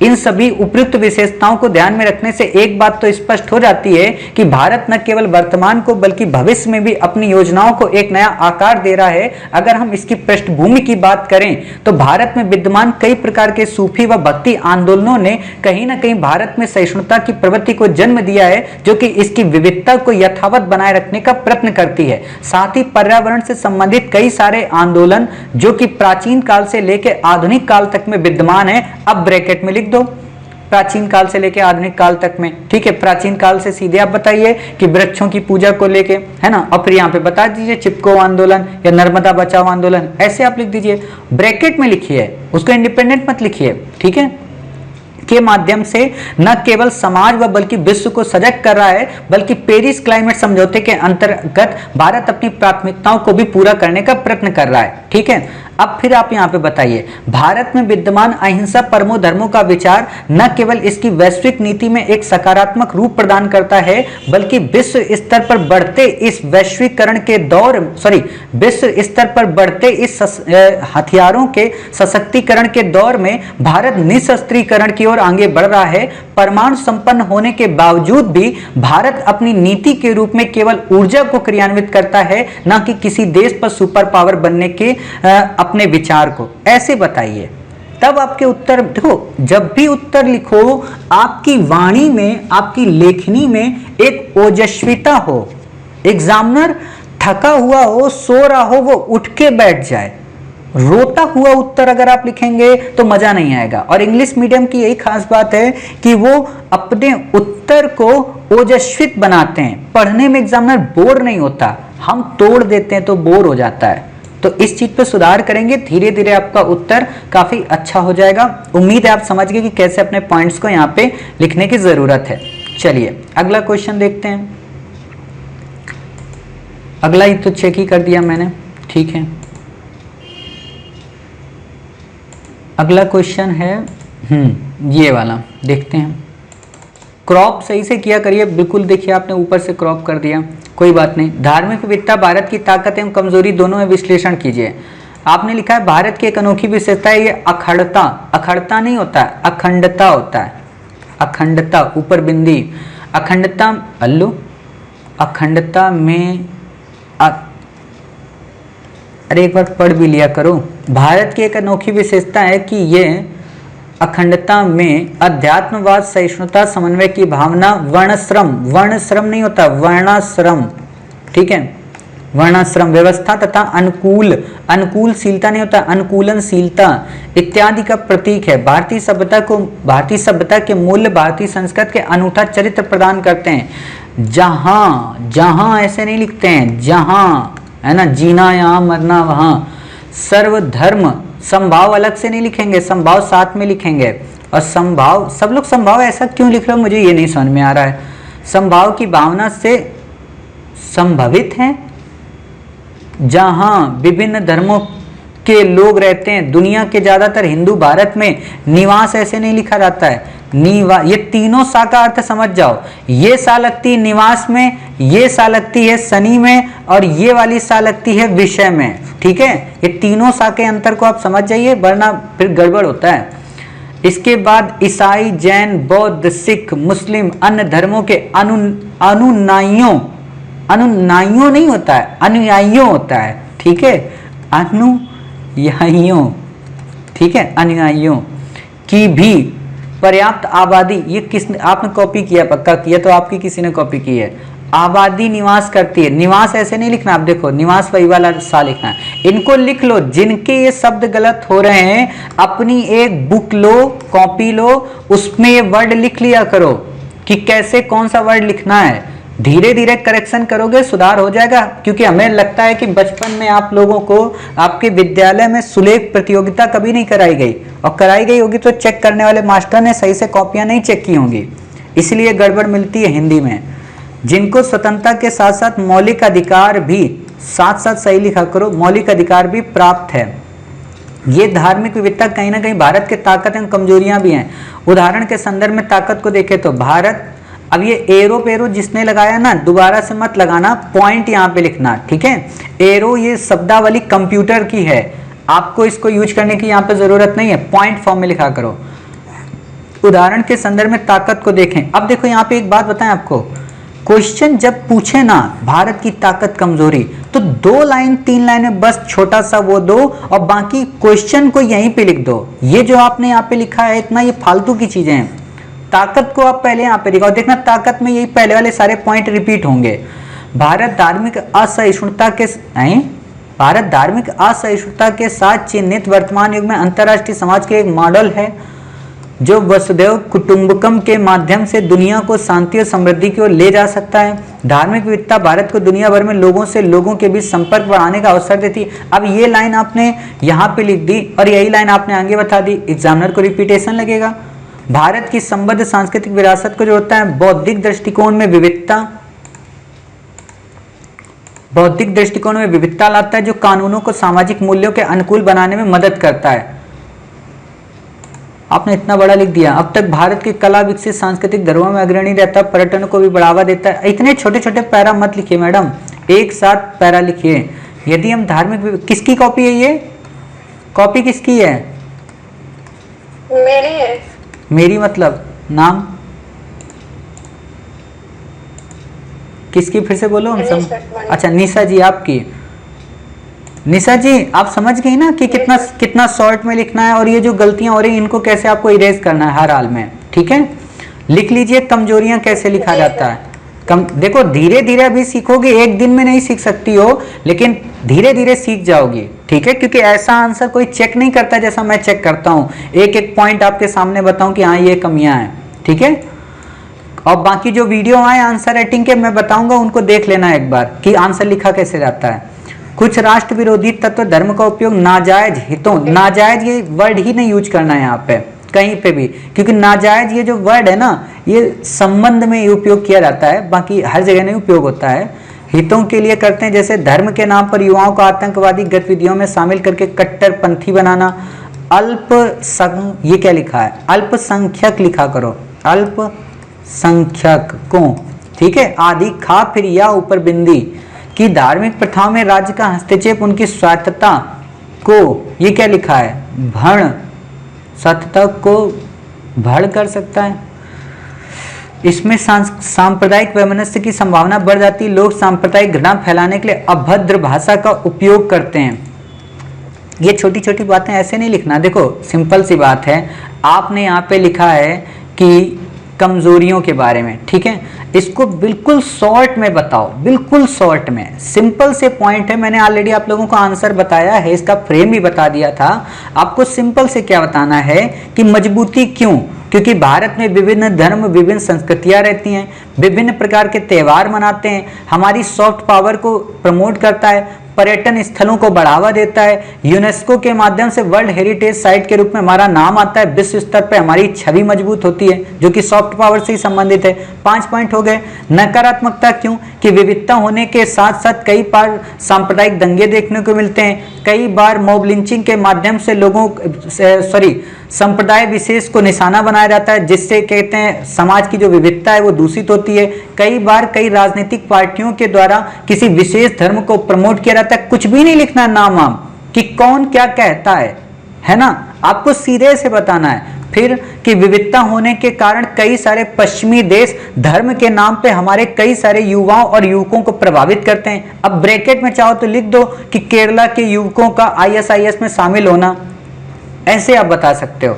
इन सभी उपयुक्त विशेषताओं को ध्यान में रखने से एक बात तो स्पष्ट हो जाती है कि भारत न केवल वर्तमान को बल्कि भविष्य में भी अपनी योजनाओं को एक नया आकार दे रहा है। अगर हम इसकी पृष्ठभूमि की बात करें तो भारत में विद्यमान कई प्रकार के सूफी व भक्ति आंदोलनों ने कहीं ना कहीं भारत में सहिष्णुता की प्रवृत्ति को जन्म दिया है, जो कि इसकी विविधता को यथावत बनाए रखने का प्रयत्न करती है। साथ ही पर्यावरण से संबंधित कई सारे आंदोलन जो कि प्राचीन काल से लेकर आधुनिक काल तक में विद्यमान है, अब ब्रैकेट में लिख दो, प्राचीन काल से लेके आधुनिक काल तक में, ठीक है। प्राचीन काल से सीधे आप बताइए कि वृक्षों की पूजा को लेके, है ना, और फिर यहाँ पे बता दीजिए चिपको आंदोलन या नर्मदा बचाओ आंदोलन, ऐसे आप लिख दीजिए। ब्रैकेट में लिखिए, उसको इंडिपेंडेंट मत लिखिए, ठीक है। के माध्यम से न केवल समाज व बल्कि विश्व को सजग कर रहा है, बल्कि पेरिस क्लाइमेट समझौते के अंतर्गत भारत अपनी प्राथमिकताओं को भी पूरा करने का प्रयत्न कर रहा है। ठीक है, अब फिर आप यहाँ पे बताइए, भारत में विद्यमान अहिंसा परमो धर्मों का विचार न केवल इसकी वैश्विक नीति में एक सकारात्मक रूप प्रदान करता है, बल्कि विश्व स्तर पर बढ़ते इस वैश्वीकरण के विश्व स्तर पर बढ़ते इस हथियारों के सशक्तिकरण के दौर में भारत निशस्त्रीकरण की ओर आगे बढ़ रहा है। परमाणु संपन्न होने के बावजूद भी भारत अपनी नीति के रूप में केवल ऊर्जा को क्रियान्वित करता है, न कि किसी देश पर सुपर पावर बनने के अपने विचार को। ऐसे बताइए, तब आपके उत्तर देखो, जब भी उत्तर लिखो आपकी वाणी में, आपकी लेखनी में एक ओजस्विता हो, एग्जामिनर थका हुआ हो, सो रहा हो, वो उठ के बैठ जाए। रोता हुआ उत्तर अगर आप लिखेंगे तो मजा नहीं आएगा। और इंग्लिश मीडियम की यही खास बात है कि वो अपने उत्तर को ओजस्वित बनाते हैं, पढ़ने में एग्जामिनर बोर नहीं होता, हम तोड़ देते हैं तो बोर हो जाता है। तो इस चीज पे सुधार करेंगे, धीरे धीरे आपका उत्तर काफी अच्छा हो जाएगा। उम्मीद है आप समझ गए कि कैसे अपने पॉइंट्स को यहाँ पे लिखने की जरूरत है। चलिए अगला क्वेश्चन देखते हैं। अगला ही तो चेक ही कर दिया मैंने, ठीक है। अगला क्वेश्चन है ये वाला, देखते हैं। क्रॉप सही से किया करिए, बिल्कुल देखिए आपने ऊपर से क्रॉप कर दिया, कोई बात नहीं। धार्मिक विविधता भारत की ताकत एवं कमजोरी दोनों में विश्लेषण कीजिए। आपने लिखा है भारत की एक अनोखी विशेषता है ये अखंडता, अखंडता नहीं होता है, अखंडता होता है, अखंडता ऊपर बिंदी, अखंडता अल्लू, अखंडता में अरे एक बार पढ़ भी लिया करो। भारत की एक अनोखी विशेषता है कि ये अखंडता में अध्यात्मवाद, सहिष्णुता, समन्वय की भावना, वर्णाश्रम, वर्णाश्रम नहीं होता, वर्णाश्रम, ठीक है, वर्णाश्रम व्यवस्था तथा अनुकूलशीलता नहीं होता, अनुकूलनशीलता इत्यादि का प्रतीक है। भारतीय सभ्यता के मूल्य भारतीय संस्कृति के अनूठा चरित्र प्रदान करते हैं। जहां ऐसे नहीं लिखते हैं, जहां है ना, जीना यहाँ मरना वहां। सर्वधर्म संभाव अलग से नहीं लिखेंगे, संभाव साथ में लिखेंगे। और संभाव, सब लोग संभाव ऐसा क्यों लिख रहे हो मुझे ये नहीं समझ में आ रहा है। संभाव की भावना से संभवित है, जहां विभिन्न धर्मों के लोग रहते हैं। दुनिया के ज्यादातर हिंदू भारत में निवास ऐसे नहीं लिखा जाता है, ये तीनों सा का अर्थ समझ जाओ। ये सा लगती है निवास में, ये सा लगती है शनि में, और ये वाली सा लगती है विषय में। ठीक है, ये तीनों सा के अंतर को आप समझ जाइए, वरना फिर गड़बड़ होता है। इसके बाद ईसाई, जैन, बौद्ध, सिख, मुस्लिम, अन्य धर्मों के अनुयायियों नहीं होता है, अनुयायियों होता है। ठीक है, अनुयायियों, ठीक है, अनुयायियों की भी पर्याप्त आबादी, ये किसने, आपने कॉपी किया, पक्का किया तो आपकी किसी ने कॉपी की है। आबादी निवास करती है, निवास ऐसे नहीं लिखना, आप देखो निवास वही वाला सा लिखना है। इनको लिख लो, जिनके ये शब्द गलत हो रहे हैं अपनी एक बुक लो, कॉपी लो, उसमें ये वर्ड लिख लिया करो कि कैसे कौन सा वर्ड लिखना है। धीरे धीरे करेक्शन करोगे, सुधार हो जाएगा। क्योंकि हमें लगता है कि बचपन में आप लोगों को आपके विद्यालय में सुलेख प्रतियोगिता कभी नहीं कराई गई, और कराई गई होगी तो चेक करने वाले मास्टर ने सही से कॉपियां नहीं चेक की होंगी, इसलिए गड़बड़ मिलती है हिंदी में। जिनको स्वतंत्रता के साथ साथ मौलिक अधिकार भी, साथ साथ सही लिखा करो, मौलिक अधिकार भी प्राप्त है। ये धार्मिक विविधता कहीं ना कहीं भारत के ताकत एवं कमजोरियां भी हैं। उदाहरण के संदर्भ में ताकत को देखें तो भारत, अब ये एरो पेरो जिसने लगाया ना, दोबारा से मत लगाना, पॉइंट यहाँ पे लिखना, ठीक है। एरो ये शब्दावली कंप्यूटर की है, आपको इसको यूज करने की यहाँ पे जरूरत नहीं है, पॉइंट फॉर्म में लिखा करो। उदाहरण के संदर्भ में ताकत को देखें। अब देखो यहाँ पे एक बात बताएं आपको, क्वेश्चन जब पूछे ना भारत की ताकत कमजोरी, तो 2 लाइन 3 लाइन में बस छोटा सा वो दो, और बाकी क्वेश्चन को यहीं पे लिख दो। ये जो आपने यहाँ पे लिखा है इतना, ये फालतू की चीजें हैं। ताकत को आप पहले यहाँ पे लिखो, देखना ताकत में यही पहले वाले सारे पॉइंट रिपीट होंगे। भारत धार्मिक असहिष्णुता के साथ चिन्हित वर्तमान युग में अंतर्राष्ट्रीय समाज के एक मॉडल है, जो वसुधैव कुटुंबकम के माध्यम से दुनिया को शांति और समृद्धि की ओर ले जा सकता है। धार्मिक विविधता भारत को दुनिया भर में लोगों के बीच संपर्क बढ़ाने का अवसर देती। अब ये लाइन आपने यहाँ पे लिख दी और यही लाइन आपने आगे बता दी, एग्जामिनर को रिपीटेशन लगेगा। भारत की समृद्ध सांस्कृतिक विरासत को जोड़ता है, बौद्धिक दृष्टिकोण में विविधता, बौद्धिक दृष्टिकोण में विविधता लाता है, जो कानूनों को सामाजिक मूल्यों के अनुकूल बनाने में मदद करता है। आपने इतना बड़ा लिख दिया। अब तक भारत की कला विकसित सांस्कृतिक धरोहर में अग्रणी रहता है, पर्यटन को भी बढ़ावा देता है। इतने छोटे छोटे पैरा मत लिखिए मैडम, एक साथ पैरा लिखिए। यदि हम धार्मिक, किसकी कॉपी है ये? कॉपी किसकी है? मेरी है। मेरी मतलब नाम किसकी? फिर से बोलो हम सब। अच्छा निशा जी आपकी। निशा जी आप समझ गई ना कि कितना कितना शॉर्ट में लिखना है, और ये जो गलतियां हो रही हैं इनको कैसे आपको इरेज करना है हर हाल में। ठीक है, लिख लीजिए कमजोरियां कैसे लिखा जाता है। देखो धीरे धीरे अभी सीखोगे, एक दिन में नहीं सीख सकती हो, लेकिन धीरे धीरे सीख जाओगी। ठीक है, क्योंकि ऐसा आंसर कोई चेक नहीं करता जैसा मैं चेक करता हूँ। एक एक पॉइंट आपके सामने बताऊं कि हाँ ये कमियां हैं। ठीक है, और बाकी जो वीडियो आए आंसर राइटिंग के मैं बताऊंगा, उनको देख लेना एक बार कि आंसर लिखा कैसे जाता है। कुछ राष्ट्र विरोधी तत्व धर्म का उपयोग नाजायज हितों, नाजायज ये वर्ड ही नहीं यूज करना है यहाँ पे कहीं पे भी, क्योंकि नाजायज ये जो वर्ड है ना ये संबंध में उपयोग किया जाता है, बाकी हर जगह नहीं उपयोग होता है। हितों के लिए करते हैं, जैसे धर्म के नाम पर युवाओं को आतंकवादी गतिविधियों में शामिल करके कट्टरपंथी बनाना। ये क्या लिखा है? अल्पसंख्यक लिखा करो, अल्पसंख्यक को। ठीक है, आदि खा फिर या ऊपर बिंदी कि धार्मिक प्रथाओं में राज्य का हस्तक्षेप उनकी स्वायत्तता को, ये क्या लिखा है? भण, स्वायत्तता को भड़ कर सकता है। इसमें सांप्रदायिक वैमनस्य की संभावना बढ़ जाती है। लोग सांप्रदायिक घृणा फैलाने के लिए अभद्र भाषा का उपयोग करते हैं। ये छोटी छोटी बातें ऐसे नहीं लिखना। देखो सिंपल सी बात है, आपने यहाँ पे लिखा है कि कमजोरियों के बारे में। ठीक है, इसको बिल्कुल शॉर्ट में बताओ, बिल्कुल शॉर्ट में। सिंपल से पॉइंट है, मैंने ऑलरेडी आप लोगों को आंसर बताया है, इसका फ्रेम भी बता दिया था। आपको सिंपल से क्या बताना है कि मजबूती क्यों? क्योंकि भारत में विभिन्न धर्म, विभिन्न संस्कृतियां रहती हैं, विभिन्न प्रकार के त्यौहार मनाते हैं, हमारी सॉफ्ट पावर को प्रमोट करता है, पर्यटन स्थलों को बढ़ावा देता है, यूनेस्को के माध्यम से वर्ल्ड हेरिटेज साइट के रूप में हमारा नाम आता है, विश्व स्तर पर हमारी छवि मजबूत होती है, जो कि सॉफ्ट पावर से ही संबंधित है। 5 पॉइंट हो गए। नकारात्मकता क्यों? कि विविधता होने के साथ साथ कई बार सांप्रदायिक दंगे देखने को मिलते हैं, कई बार मॉब लिंचिंग के माध्यम से लोगों संप्रदाय विशेष को निशाना बनाया जाता है, जिससे कहते हैं समाज की जो विविधता है वो दूषित होती है। कई बार कई राजनीतिक पार्टियों के द्वारा किसी विशेष धर्म को प्रमोट किया जाता है। कुछ भी नहीं लिखना नाम वाम कि कौन क्या कहता है ना, आपको सीधे से बताना है। फिर कि विविधता होने के कारण कई सारे पश्चिमी देश धर्म के नाम पे हमारे कई सारे युवाओं और युवकों को प्रभावित करते हैं। अब ब्रैकेट में चाहो तो लिख दो कि केरला के युवकों का ISIS में शामिल होना, ऐसे आप बता सकते हो।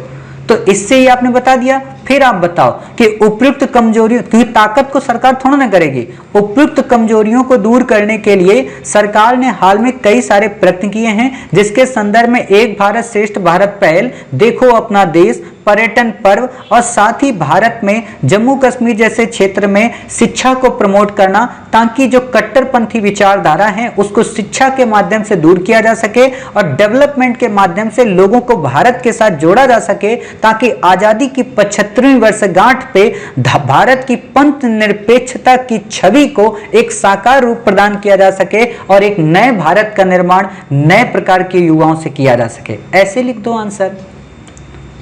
तो इससे ही आपने बता दिया। फिर आप बताओ कि उपयुक्त कमजोरियों, क्योंकि ताकत को सरकार थोड़ा ना करेगी, उपयुक्त कमजोरियों को दूर करने के लिए सरकार ने हाल में कई सारे प्रयत्न किए हैं, जिसके संदर्भ में एक भारत श्रेष्ठ भारत पहल, देखो अपना देश, पर्यटन पर्व और साथ ही भारत में जम्मू कश्मीर जैसे क्षेत्र में शिक्षा को प्रमोट करना, ताकि जो कट्टरपंथी विचारधारा है उसको शिक्षा के माध्यम से दूर किया जा सके और डेवलपमेंट के माध्यम से लोगों को भारत के साथ जोड़ा जा सके, ताकि आजादी की 75वीं वर्षगांठ पे भारत की पंथ निरपेक्षता की छवि को एक साकार रूप प्रदान किया जा सके और एक नए भारत का निर्माण नए प्रकार के युवाओं से किया जा सके। ऐसे लिख दो आंसर।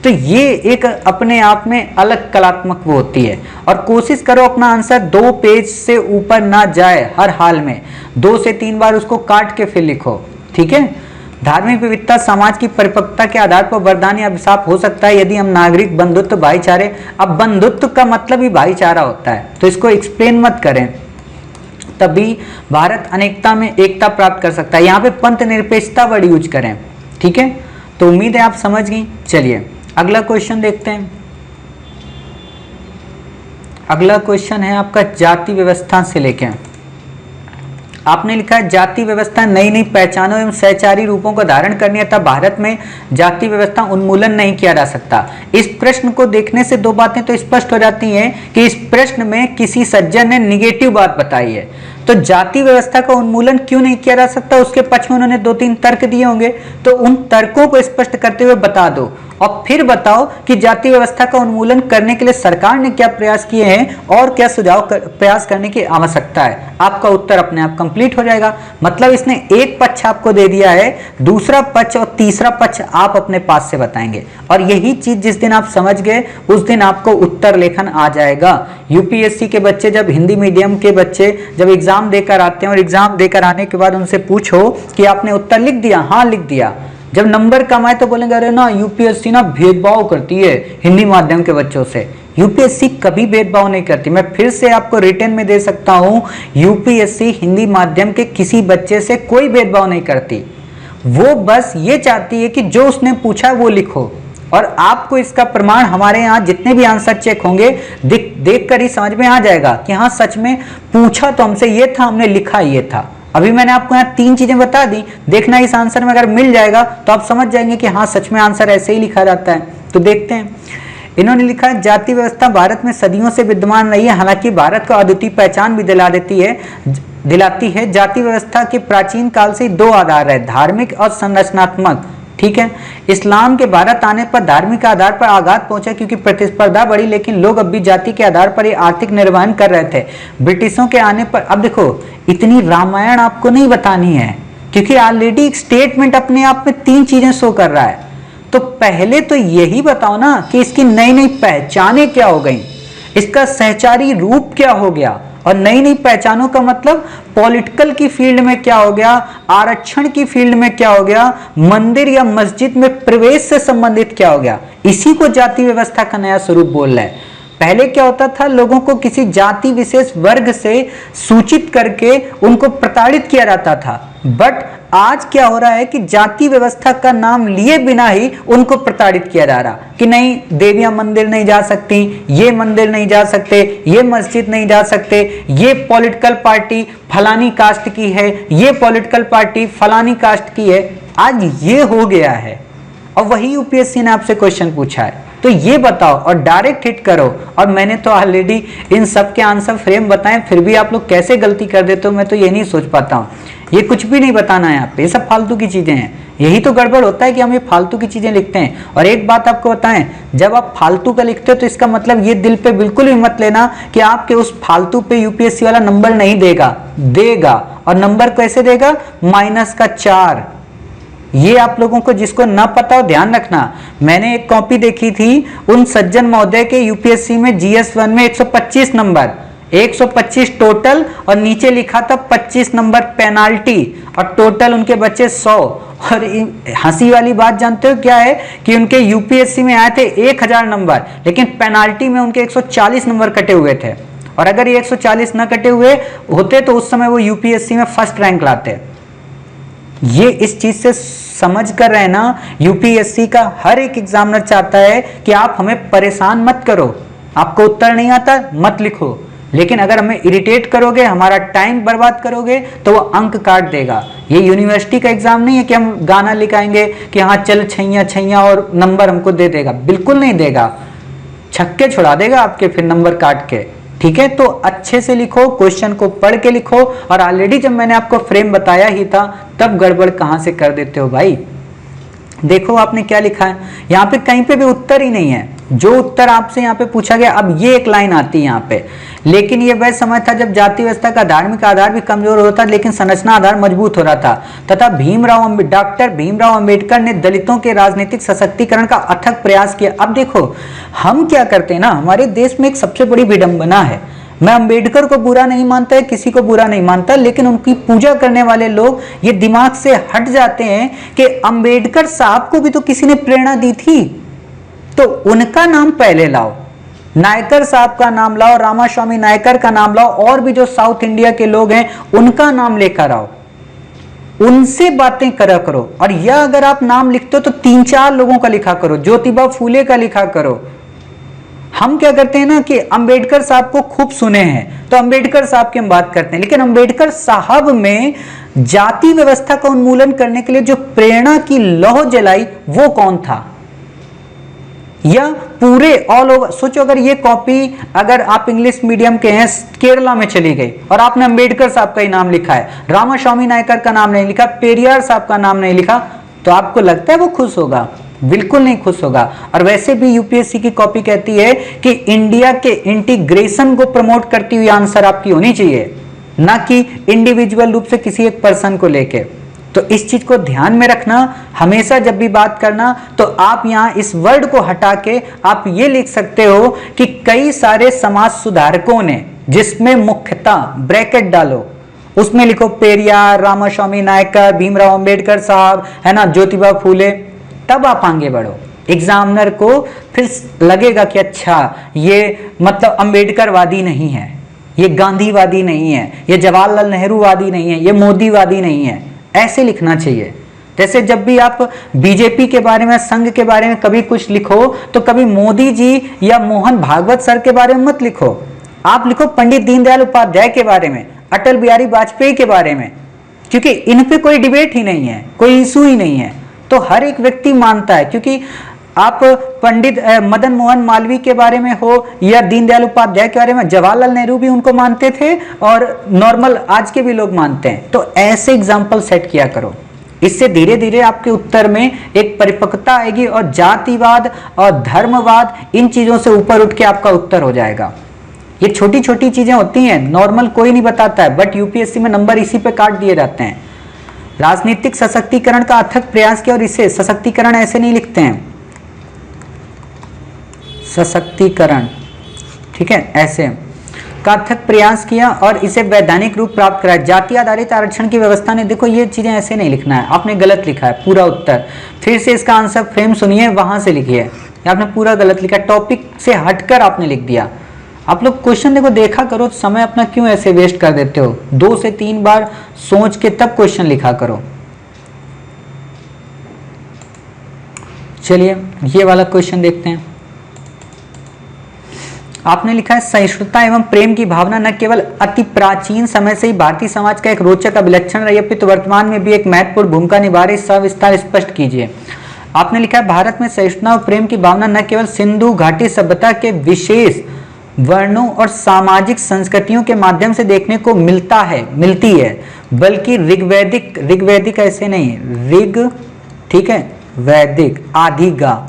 तो ये एक अपने आप में अलग कलात्मक वो होती है। और कोशिश करो अपना आंसर 2 पेज से ऊपर ना जाए हर हाल में, 2 से 3 बार उसको काट के फिर लिखो। ठीक है, धार्मिक विविधता समाज की परिपक्वता के आधार पर वरदान या अभिशाप हो सकता है यदि हम नागरिक बंधुत्व भाईचारे, अब बंधुत्व का मतलब ही भाईचारा होता है, तो इसको एक्सप्लेन मत करें, तभी भारत अनेकता में एकता प्राप्त कर सकता है। यहाँ पे पंथ निरपेक्षता वर्ड यूज करें। ठीक है, तो उम्मीद है आप समझ गई। चलिए अगला क्वेश्चन देखते हैं। अगला क्वेश्चन है आपका जाति व्यवस्था से लेके। आपने लिखा है जाति व्यवस्था नई नई पहचानों एवं सहचारी रूपों को धारण करनी है, तब भारत में जाति व्यवस्था उन्मूलन नहीं किया जा सकता। इस प्रश्न को देखने से 2 बातें तो स्पष्ट हो जाती हैं कि इस प्रश्न में किसी सज्जन ने निगेटिव बात बताई है। तो जाति व्यवस्था का उन्मूलन क्यों नहीं किया जा सकता, उसके पक्ष में उन्होंने 2-3 तर्क दिए होंगे, तो उन तर्कों को स्पष्ट करते हुए बता दो और फिर बताओ कि जाति व्यवस्था का उन्मूलन करने के लिए सरकार ने क्या प्रयास किए हैं और क्या प्रयास करने की आवश्यकता है। आपका उत्तर अपने आप कंप्लीट हो जाएगा। मतलब इसने एक पक्ष आपको दे दिया है, दूसरा पक्ष और तीसरा पक्ष आप अपने पास से बताएंगे, और यही चीज जिस दिन आप समझ गए उस दिन आपको उत्तर लेखन आ जाएगा। यूपीएससी के बच्चे, जब हिंदी मीडियम के बच्चे जब एग्जाम देकर आते हैं और एग्जाम देकर आने के बाद उनसे पूछो कि आपने उत्तर लिख दिया, हाँ लिख दिया, जब नंबर कम आए तो बोलेंगे अरे ना यूपीएससी ना भेदभाव करती है हिंदी माध्यम के बच्चों से। यूपीएससी कभी भेदभाव नहीं करती। मैं फिर से आपको रिटन में दे सकता हूं, यूपीएससी हिंदी माध्यम के किसी बच्चे से कोई भेदभाव नहीं करती। वो बस ये चाहती है कि जो उसने पूछा वो लिखो, और आपको इसका प्रमाण हमारे यहाँ जितने भी आंसर चेक होंगे देख कर ही समझ में आ जाएगा कि हाँ सच में पूछा तो हमसे ये था, हमने लिखा ये था। अभी मैंने आपको यहाँ 3 चीजें बता दी, देखना इस आंसर में अगर मिल जाएगा तो आप समझ जाएंगे कि हाँ सच में आंसर ऐसे ही लिखा जाता है। तो देखते हैं, इन्होंने लिखा है जाति व्यवस्था भारत में सदियों से विद्यमान रही है, हालांकि भारत को अद्वितीय पहचान भी दिलाती है। जाति व्यवस्था के प्राचीन काल से 2 आधार है, धार्मिक और संरचनात्मक। ठीक है, इस्लाम के भारत आने पर धार्मिक आधार पर आघात पहुंचा क्योंकि प्रतिस्पर्धा बढ़ी, लेकिन लोग अब भी जाति के आधार पर ही आर्थिक निर्वहन कर रहे थे। ब्रिटिशों के आने पर, अब देखो इतनी रामायण आपको नहीं बतानी है क्योंकि ऑलरेडी एक स्टेटमेंट अपने आप में 3 चीजें शो कर रहा है। तो पहले तो यही बताओ ना कि इसकी नई नई पहचानें क्या हो गई, इसका सहचारी रूप क्या हो गया, और नई नई पहचानों का मतलब पॉलिटिकल की फील्ड में क्या हो गया, आरक्षण की फील्ड में क्या हो गया, मंदिर या मस्जिद में प्रवेश से संबंधित क्या हो गया। इसी को जाति व्यवस्था का नया स्वरूप बोल रहा है। पहले क्या होता था, लोगों को किसी जाति विशेष वर्ग से सूचित करके उनको प्रताड़ित किया जाता था, बट आज क्या हो रहा है कि जाति व्यवस्था का नाम लिए बिना ही उनको प्रताड़ित किया जा रहा कि नहीं देवियां मंदिर नहीं जा सकती, ये मंदिर नहीं जा सकते, ये मस्जिद नहीं जा सकते, ये पॉलिटिकल पार्टी फलानी कास्ट की है, ये पॉलिटिकल पार्टी फलानी कास्ट की है। आज ये हो गया है और वही यूपीएससी ने आपसे क्वेश्चन पूछा है, तो ये बताओ और डायरेक्ट हिट करो। और मैंने तो ऑलरेडी इन सब के आंसर फ्रेम बताएं, फिर भी आप लोग कैसे गलती कर देते हो मैं तो ये नहीं सोच पाता हूँ। ये कुछ भी नहीं बताना है आप पे, ये सब फालतू की चीजें हैं। यही तो गड़बड़ होता है कि हम ये फालतू की चीजें लिखते हैं। और एक बात आपको बताएं, जब आप फालतू का लिखते हो तो इसका मतलब ये दिल पे बिल्कुल भी मत लेना कि आपके उस फालतू पे यूपीएससी वाला नंबर नहीं देगा। और नंबर कैसे देगा, -4। ये आप लोगों को जिसको ना पता हो ध्यान रखना। मैंने एक कॉपी देखी थी उन सज्जन महोदय के यूपीएससी में GS1 में 125 नंबर, 125 टोटल, और नीचे लिखा था 25 नंबर पेनाल्टी, और टोटल उनके बच्चे 100। और हंसी वाली बात जानते हो क्या है कि उनके यूपीएससी में आए थे 1000 नंबर, लेकिन पेनाल्टी में उनके 140 नंबर कटे हुए थे। और अगर ये 140 न कटे हुए होते तो उस समय वो यूपीएससी में फर्स्ट रैंक लाते। ये इस चीज से समझ कर रहे ना, यूपीएससी का हर एक एग्जामिनर चाहता है कि आप हमें परेशान मत करो, आपको उत्तर नहीं आता मत लिखो, लेकिन अगर हमें इरिटेट करोगे, हमारा टाइम बर्बाद करोगे तो वो अंक काट देगा। ये यूनिवर्सिटी का एग्जाम नहीं है कि हम गाना लिखाएंगे कि हाँ चल छैया छैया और नंबर हमको दे देगा, बिल्कुल नहीं देगा, छक्के छुड़ा देगा आपके फिर नंबर काट के। ठीक है, तो अच्छे से लिखो, क्वेश्चन को पढ़ के लिखो। और ऑलरेडी जब मैंने आपको फ्रेम बताया ही था तब गड़बड़ कहां से कर देते हो भाई। देखो आपने क्या लिखा है, यहाँ पे कहीं पे भी उत्तर ही नहीं है। जो उत्तर आपसे यहाँ पे पूछा गया, अब ये एक लाइन आती है यहाँ पे, लेकिन ये वह समय था जब जाति व्यवस्था का धार्मिक आधार भी कमजोर होता लेकिन संरचना आधार मजबूत हो रहा था तथा डॉक्टर भीमराव अंबेडकर ने दलितों के राजनीतिक सशक्तिकरण का अथक प्रयास किया। अब देखो हम क्या करते हैं ना, हमारे देश में एक सबसे बड़ी विडंबना है। मैं अंबेडकर को बुरा नहीं मानता है, किसी को बुरा नहीं मानता, लेकिन उनकी पूजा करने वाले लोग ये दिमाग से हट जाते हैं कि अंबेडकर साहब को भी तो किसी ने प्रेरणा दी थी, तो उनका नाम पहले लाओ, नायकर साहब का नाम लाओ, रामास्वामी नायकर का नाम लाओ, और भी जो साउथ इंडिया के लोग हैं उनका नाम लेकर आओ, उनसे बातें करा करो। और यह अगर आप नाम लिखते हो तो 3-4 लोगों का लिखा करो, ज्योतिबा फूले का लिखा करो। हम क्या करते हैं ना कि अंबेडकर साहब को खूब सुने हैं तो अंबेडकर साहब की हम बात करते हैं, लेकिन अंबेडकर साहब में जाति व्यवस्था का उन्मूलन करने के लिए जो प्रेरणा की लौ जलाई वो कौन था, या पूरे ऑल ओवर सोचो, अगर ये कॉपी अगर आप इंग्लिश मीडियम के हैं, केरला में चली गई और आपने अंबेडकर साहब का ही नाम लिखा है, रामास्वामी नायकर का नाम नहीं लिखा, पेरियार साहब का नाम नहीं लिखा, तो आपको लगता है वो खुश होगा? बिल्कुल नहीं खुश होगा। और वैसे भी यूपीएससी की कॉपी कहती है कि इंडिया के इंटीग्रेशन को प्रमोट करती हुई आंसर आपकी होनी चाहिए, ना कि इंडिविजुअल रूप से किसी एक पर्सन को लेके। तो इस चीज को ध्यान में रखना, हमेशा जब भी बात करना तो आप यहां इस वर्ड को हटा के आप ये लिख सकते हो कि कई सारे समाज सुधारकों ने, जिसमें मुख्यतः ब्रैकेट डालो, उसमें लिखो पेरियार, रामास्वामी नायकर, भीमराव अंबेडकर साहब, है ना, ज्योतिबा फूले, तब आप आगे बढ़ो। एग्जामिनर को फिर लगेगा कि अच्छा ये मतलब अंबेडकरवादी नहीं है, ये गांधीवादी नहीं है, ये जवाहरलाल नेहरूवादी नहीं है, ये मोदीवादी नहीं है, ऐसे लिखना चाहिए। जैसे जब भी आप बीजेपी के बारे में, संघ के बारे में कभी कुछ लिखो तो कभी मोदी जी या मोहन भागवत सर के बारे में मत लिखो, आप लिखो पंडित दीनदयाल उपाध्याय के बारे में, अटल बिहारी वाजपेयी के बारे में, क्योंकि इन पे कोई डिबेट ही नहीं है, कोई इशू ही नहीं है, तो हर एक व्यक्ति मानता है। क्योंकि आप पंडित मदन मोहन मालवीय के बारे में हो या दीनदयाल उपाध्याय के बारे में, जवाहरलाल नेहरू भी उनको मानते थे और नॉर्मल आज के भी लोग मानते हैं। तो ऐसे एग्जाम्पल सेट किया करो, इससे धीरे धीरे आपके उत्तर में एक परिपक्वता आएगी और जातिवाद और धर्मवाद इन चीजों से ऊपर उठ के आपका उत्तर हो जाएगा। ये छोटी छोटी चीजें होती हैं, नॉर्मल कोई नहीं बताता है, बट यूपीएससी में नंबर इसी पे काट दिए जाते हैं। राजनीतिक सशक्तिकरण का अथक प्रयास किया, और इसे सशक्तिकरण ऐसे नहीं लिखते हैं, सशक्तिकरण, ठीक है, ऐसे का अथक प्रयास किया और इसे वैधानिक रूप प्राप्त कराया। जाति आधारित आरक्षण की व्यवस्था ने, देखो ये चीजें ऐसे नहीं लिखना है, आपने गलत लिखा है पूरा उत्तर। फिर से इसका आंसर फ्रेम सुनिए, वहां से लिखिए, आपने पूरा गलत लिखा, टॉपिक से हटकर आपने लिख दिया। आप लोग क्वेश्चन देखो, देखा करो, समय अपना क्यों ऐसे वेस्ट कर देते हो? 2 से 3 बार सोच के तब क्वेश्चन लिखा करो। चलिए ये वाला क्वेश्चन देखते हैं। आपने लिखा है सहिष्णुता एवं प्रेम की भावना न केवल अति प्राचीन समय से ही भारतीय समाज का एक रोचक अभिलक्षण रही है, अपितु वर्तमान में भी एक महत्वपूर्ण भूमिका निभा रही, सविस्तार स्पष्ट कीजिए। आपने लिखा है भारत में सहिष्णुता और प्रेम की भावना न केवल सिंधु घाटी सभ्यता के विशेष वर्णों और सामाजिक संस्कृतियों के माध्यम से देखने को मिलती है, बल्कि ऋग्वैदिक ऐसे नहीं, ऋग, ठीक है, वैदिक, आदिगा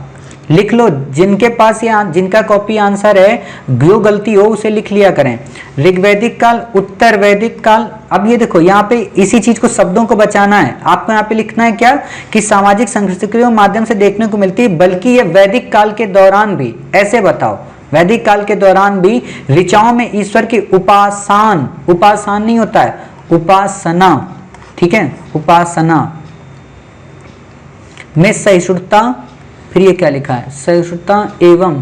लिख लो, जिनके पास जिनका कॉपी आंसर है, जो गलती हो उसे लिख लिया करें। ऋग्वैदिक काल, उत्तर वैदिक काल। अब ये देखो यहाँ पे इसी चीज को, शब्दों को बचाना है आपको। यहाँ पे लिखना है क्या कि सामाजिक संस्कृतियों के माध्यम से देखने को मिलती है, बल्कि ये वैदिक काल के दौरान भी, ऐसे बताओ, वैदिक काल के दौरान भी ऋचाओं में ईश्वर की उपासन नहीं होता है, उपासना, ठीक है, उपासना में सहिष्णुता, फिर ये क्या लिखा है, सहिष्णुता एवं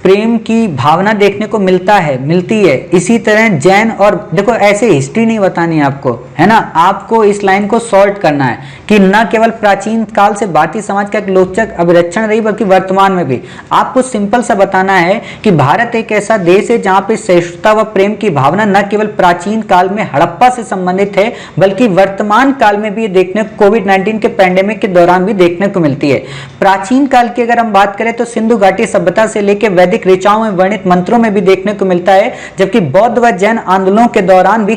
प्रेम की भावना देखने को मिलती है। इसी तरह जैन, और देखो ऐसे हिस्ट्री नहीं बतानी है आपको, है ना, आपको इस लाइन को सॉर्ट करना है कि न केवल प्राचीन काल से भारतीय समाज का एक रोचक अभिलक्षण रही, बल्कि वर्तमान में भी। आपको सिंपल सा बताना है कि भारत एक ऐसा देश है जहां पे सहिष्णुता व प्रेम की भावना न केवल प्राचीन काल में हड़प्पा से संबंधित है, बल्कि वर्तमान काल में भी देखने को, कोविड-19 के पैंडेमिक के दौरान भी देखने को मिलती है। प्राचीन काल की अगर हम बात करें तो सिंधु घाटी सभ्यता से लेकर वैदिक ऋचाओं में वर्णित मंत्रों में भी देखने को मिलता है, जबकि बौद्ध व जैन आंदोलनों के दौरान भी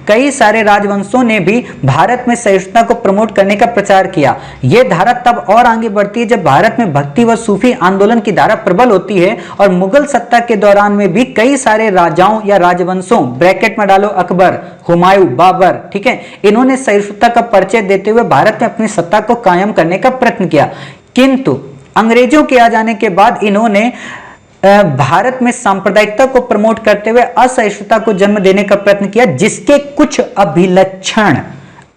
कई सारे राजवंशों ने भी भारत में सहिष्णुता को प्रमोट करने का प्रचार किया। यह धारा तब और आगे बढ़ती है जब भारत में भक्ति व सूफी आंदोलन की धारा प्रबल होती है, और मुगल सत्ता के दौरान में भी कई सारे राजाओं या राजवंशों, ब्रैकेट में डालो अकबर, हुमायूं, बाबर, ठीक है, इन्होंने सहिष्णुता का परिचय देते हुए भारत में अपनी सत्ता को कायम करने का प्रयत्न किया। किंतु अंग्रेजों के आ जाने के बाद इन्होंने भारत में सांप्रदायिकता को प्रमोट करते हुए असहिष्णुता को जन्म देने का प्रयत्न किया, जिसके कुछ अभिलक्षण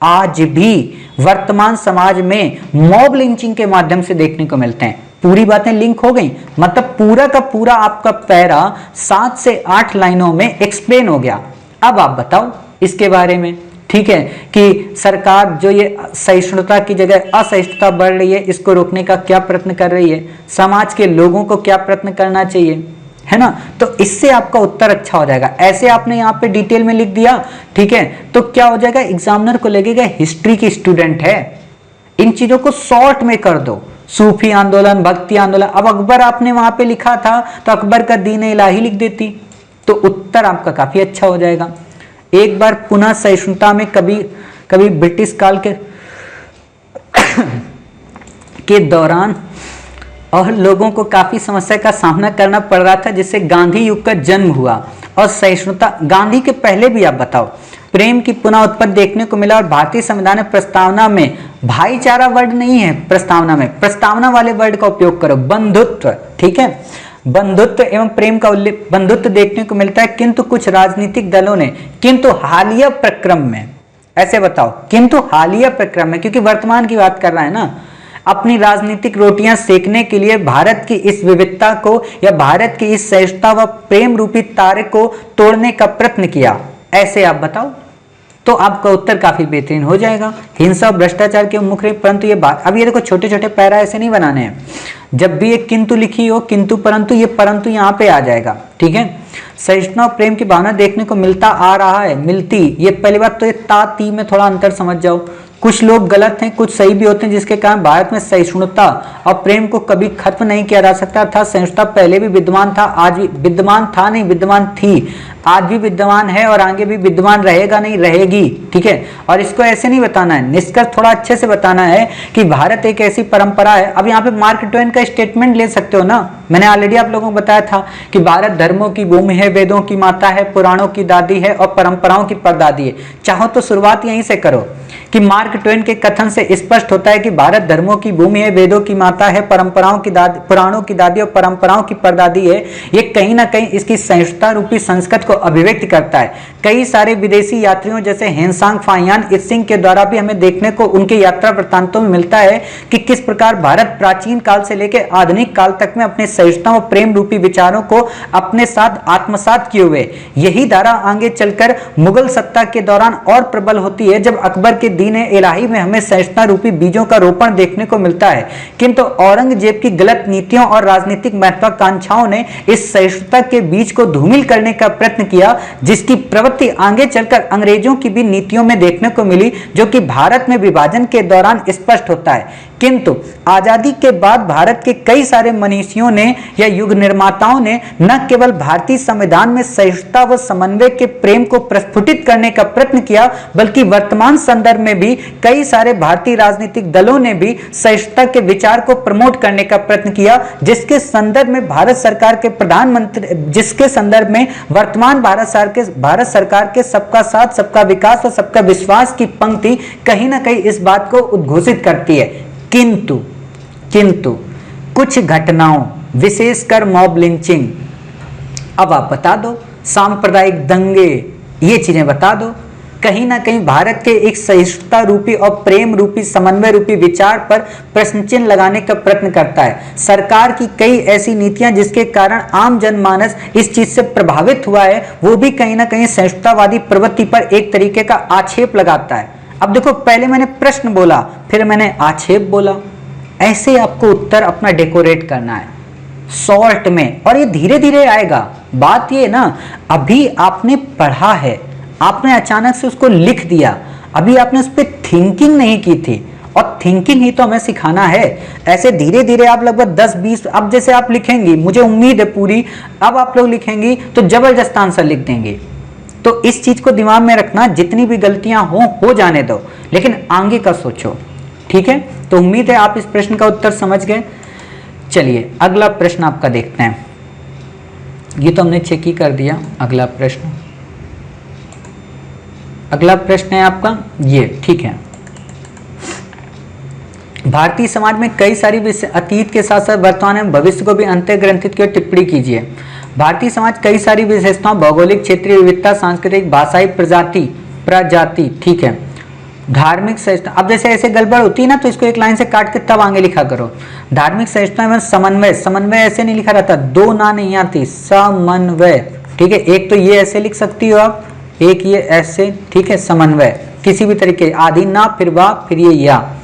आज भी वर्तमान समाज में मॉब लिंचिंग के माध्यम से देखने को मिलते हैं। पूरी बातें लिंक हो गई, मतलब पूरा का पूरा आपका पैरा 7 से 8 लाइनों में एक्सप्लेन हो गया। अब आप बताओ इसके बारे में, ठीक है, कि सरकार जो ये सहिष्णुता की जगह असहिष्णुता बढ़ रही है, इसको रोकने का क्या प्रयत्न कर रही है, समाज के लोगों को क्या प्रयत्न करना चाहिए, है ना। तो इससे आपका उत्तर अच्छा हो जाएगा। ऐसे आपने यहाँ पे डिटेल में लिख दिया, ठीक है, तो क्या हो जाएगा, एग्जामिनर को लगेगा हिस्ट्री की स्टूडेंट है। इन चीजों को शॉर्ट में कर दो, सूफी आंदोलन, भक्ति आंदोलन। अब अकबर आपने वहां पे लिखा था तो अकबर का दीन इलाही लिख देती, तो उत्तर आपका काफी अच्छा हो जाएगा। एक बार पुनः सहिष्णुता में कभी ब्रिटिश काल के दौरान और लोगों को काफी समस्या का सामना करना पड़ रहा था, जिससे गांधी युग का जन्म हुआ। और सहिष्णुता, गांधी के पहले भी आप बताओ, प्रेम की पुनः उत्पत्ति देखने को मिला। और भारतीय संविधान में प्रस्तावना में भाईचारा वर्ड नहीं है, प्रस्तावना में प्रस्तावना वाले वर्ड का उपयोग करो, बंधुत्व, ठीक है, बंधुत्व एवं प्रेम का उल्लेख, बंधुत्व देखने को मिलता है। किंतु कुछ राजनीतिक दलों ने, किंतु हालिया प्रक्रम में, ऐसे बताओ, किंतु हालिया प्रक्रम में, क्योंकि वर्तमान की बात कर रहा है ना, अपनी राजनीतिक रोटियां सेकने के लिए भारत की इस विविधता को या भारत की इस सहिष्णुता व प्रेम रूपी तारे को तोड़ने का प्रयत्न किया। ऐसे आप बताओ, तो आपका उत्तर काफी बेहतरीन हो जाएगा। हिंसा और भ्रष्टाचार के उन्मुख रहे, परंतु ये बात, अब ये देखो छोटे छोटे पैरा ऐसे नहीं बनाने हैं। जब भी एक किंतु लिखी हो, किंतु परंतु, ये परंतु यहाँ पे आ जाएगा, ठीक है। सहिष्णुता और प्रेम की भावना देखने को मिलता आ रहा है, मिलती, ये पहली बात तो ये ता ती में थोड़ा अंतर समझ जाओ। कुछ लोग गलत हैं, कुछ सही भी होते हैं, जिसके कारण भारत में सहिष्णुता और प्रेम को कभी खत्म नहीं किया जा सकता था। सहिष्णुता पहले भी विद्यमान था, आज भी विद्यमान था, नहीं विद्यमान थी, आज भी विद्यमान है और आगे भी विद्यमान रहेगा, नहीं रहेगी, ठीक है। और इसको ऐसे नहीं बताना है, निष्कर्ष थोड़ा अच्छे से बताना है कि भारत एक ऐसी परंपरा है। अब यहाँ पे मार्क ट्वेन का स्टेटमेंट ले सकते हो ना, मैंने ऑलरेडी आप लोगों को बताया था कि भारत धर्मों की भूमि है, वेदों की माता है, पुराणों की दादी है और परंपराओं की परदादी है। चाहो तो शुरुआत यहीं से करो कि मार्क ट्वेन के कथन से स्पष्ट होता है कि भारत धर्मों की भूमि है, वेदों की माता है, परंपराओं की दादी, पुराणों की दादी और परंपराओं की परदादी है। ये कहीं ना कहीं इसकी सहिष्णुता रूपी संस्कृत को अभिव्यक्त करता है। कई सारे विदेशी यात्रियों जैसे हेनसांग फाहियान इत्सिंग के द्वारा भी हमें देखने को उनके यात्रा वृत्तांतों में मिलता है कि किस प्रकार भारत प्राचीन काल से लेकर आधुनिक काल तक में अपने सहिष्णुता और प्रेम रूपी विचारों को अपने साथ आत्मसात किए हुए। यही धारा आगे चलकर मुगल सत्ता के दौरान और प्रबल होती है, जब अकबर के दीन इलाही में हमें सहिष्णुता रूपी बीजों का रोपण देखने को मिलता है। किंतु औरंगजेब की गलत नीतियों और राजनीतिक महत्वाकांक्षाओं ने इस सहिष्णुता के बीज को धूमिल करने का प्रयत्न किया, जिसकी प्रवृत्ति आगे चलकर अंग्रेजों की भी नीतियों में देखने को मिली, जो कि भारत में विभाजन के दौरान स्पष्ट होता है। किंतु आजादी के बाद भारत के कई सारे मनीषियों ने या युग निर्माताओं ने न केवल भारतीय संविधान में सहिष्णुता व समन्वय के प्रेम को प्रस्फुटित करने का प्रयत्न किया, बल्कि वर्तमान संदर्भ में भी कई सारे भारतीय राजनीतिक दलों ने भी सहिष्णुता के विचार को प्रमोट करने का प्रयत्न किया, जिसके संदर्भ में भारत सरकार के प्रधानमंत्री, जिसके संदर्भ में वर्तमान भारत सरकार के सबका साथ, सबका विकास और सबका विश्वास की पंक्ति कहीं ना कहीं इस बात को उद्घोषित करती है। किंतु कुछ घटनाओं, विशेषकर मॉब लिंचिंग, अब आप बता दो, सांप्रदायिक दंगे, ये चीजें बता दो, कहीं ना कहीं भारत के एक सहिष्णुता रूपी और प्रेम रूपी समन्वय रूपी विचार पर प्रश्न चिन्ह लगाने का प्रयत्न करता है। सरकार की कई ऐसी नीतियां जिसके कारण आम जनमानस इस चीज से प्रभावित हुआ है, वो भी कहीं ना कहीं सहिष्णुतावादी प्रवृत्ति पर एक तरीके का आक्षेप लगाता है। अब देखो, पहले मैंने प्रश्न बोला, फिर मैंने आक्षेप बोला, ऐसे आपको उत्तर अपना डेकोरेट करना है शॉर्ट में, और ये धीरे धीरे आएगा। बात ये ना, अभी आपने पढ़ा है, आपने अचानक से उसको लिख दिया, अभी आपने उस पर थिंकिंग नहीं की थी, और थिंकिंग ही तो हमें सिखाना है। ऐसे धीरे धीरे आप लगभग 10-20, अब जैसे आप लिखेंगी, मुझे उम्मीद है पूरी, अब आप लोग लिखेंगी तो जबरदस्त आंसर लिख देंगे। तो इस चीज को दिमाग में रखना, जितनी भी गलतियां हो जाने दो, लेकिन आगे का सोचो, ठीक है। तो उम्मीद है आप इस प्रश्न का उत्तर समझ गए। चलिए अगला प्रश्न आपका देखते हैं। ये तो हमने चेक ही कर दिया। अगला प्रश्न है आपका ये, ठीक है। भारतीय समाज में कई सारी अतीत के साथ साथ वर्तमान एवं भविष्य को भी अंतर्ग्रंथित की टिप्पणी कीजिए। भारतीय समाज कई सारी विशेषताओं, भौगोलिक क्षेत्रीय विविधता, सांस्कृतिक, भाषाई प्रजाति, ठीक है, धार्मिक सहिष्णुता। अब जैसे ऐसे गड़बड़ होती है ना, तो इसको एक लाइन से काट के तब आगे लिखा करो। धार्मिक सहिष्णुता एवं समन्वय ऐसे नहीं लिखा रहता, दो ना नहीं आती, समन्वय, ठीक है। एक तो ये ऐसे लिख सकती हो आप, एक ये ऐसे, ठीक है, समन्वय, किसी भी तरीके, आदि ना, फिर वाह, फिर ये या,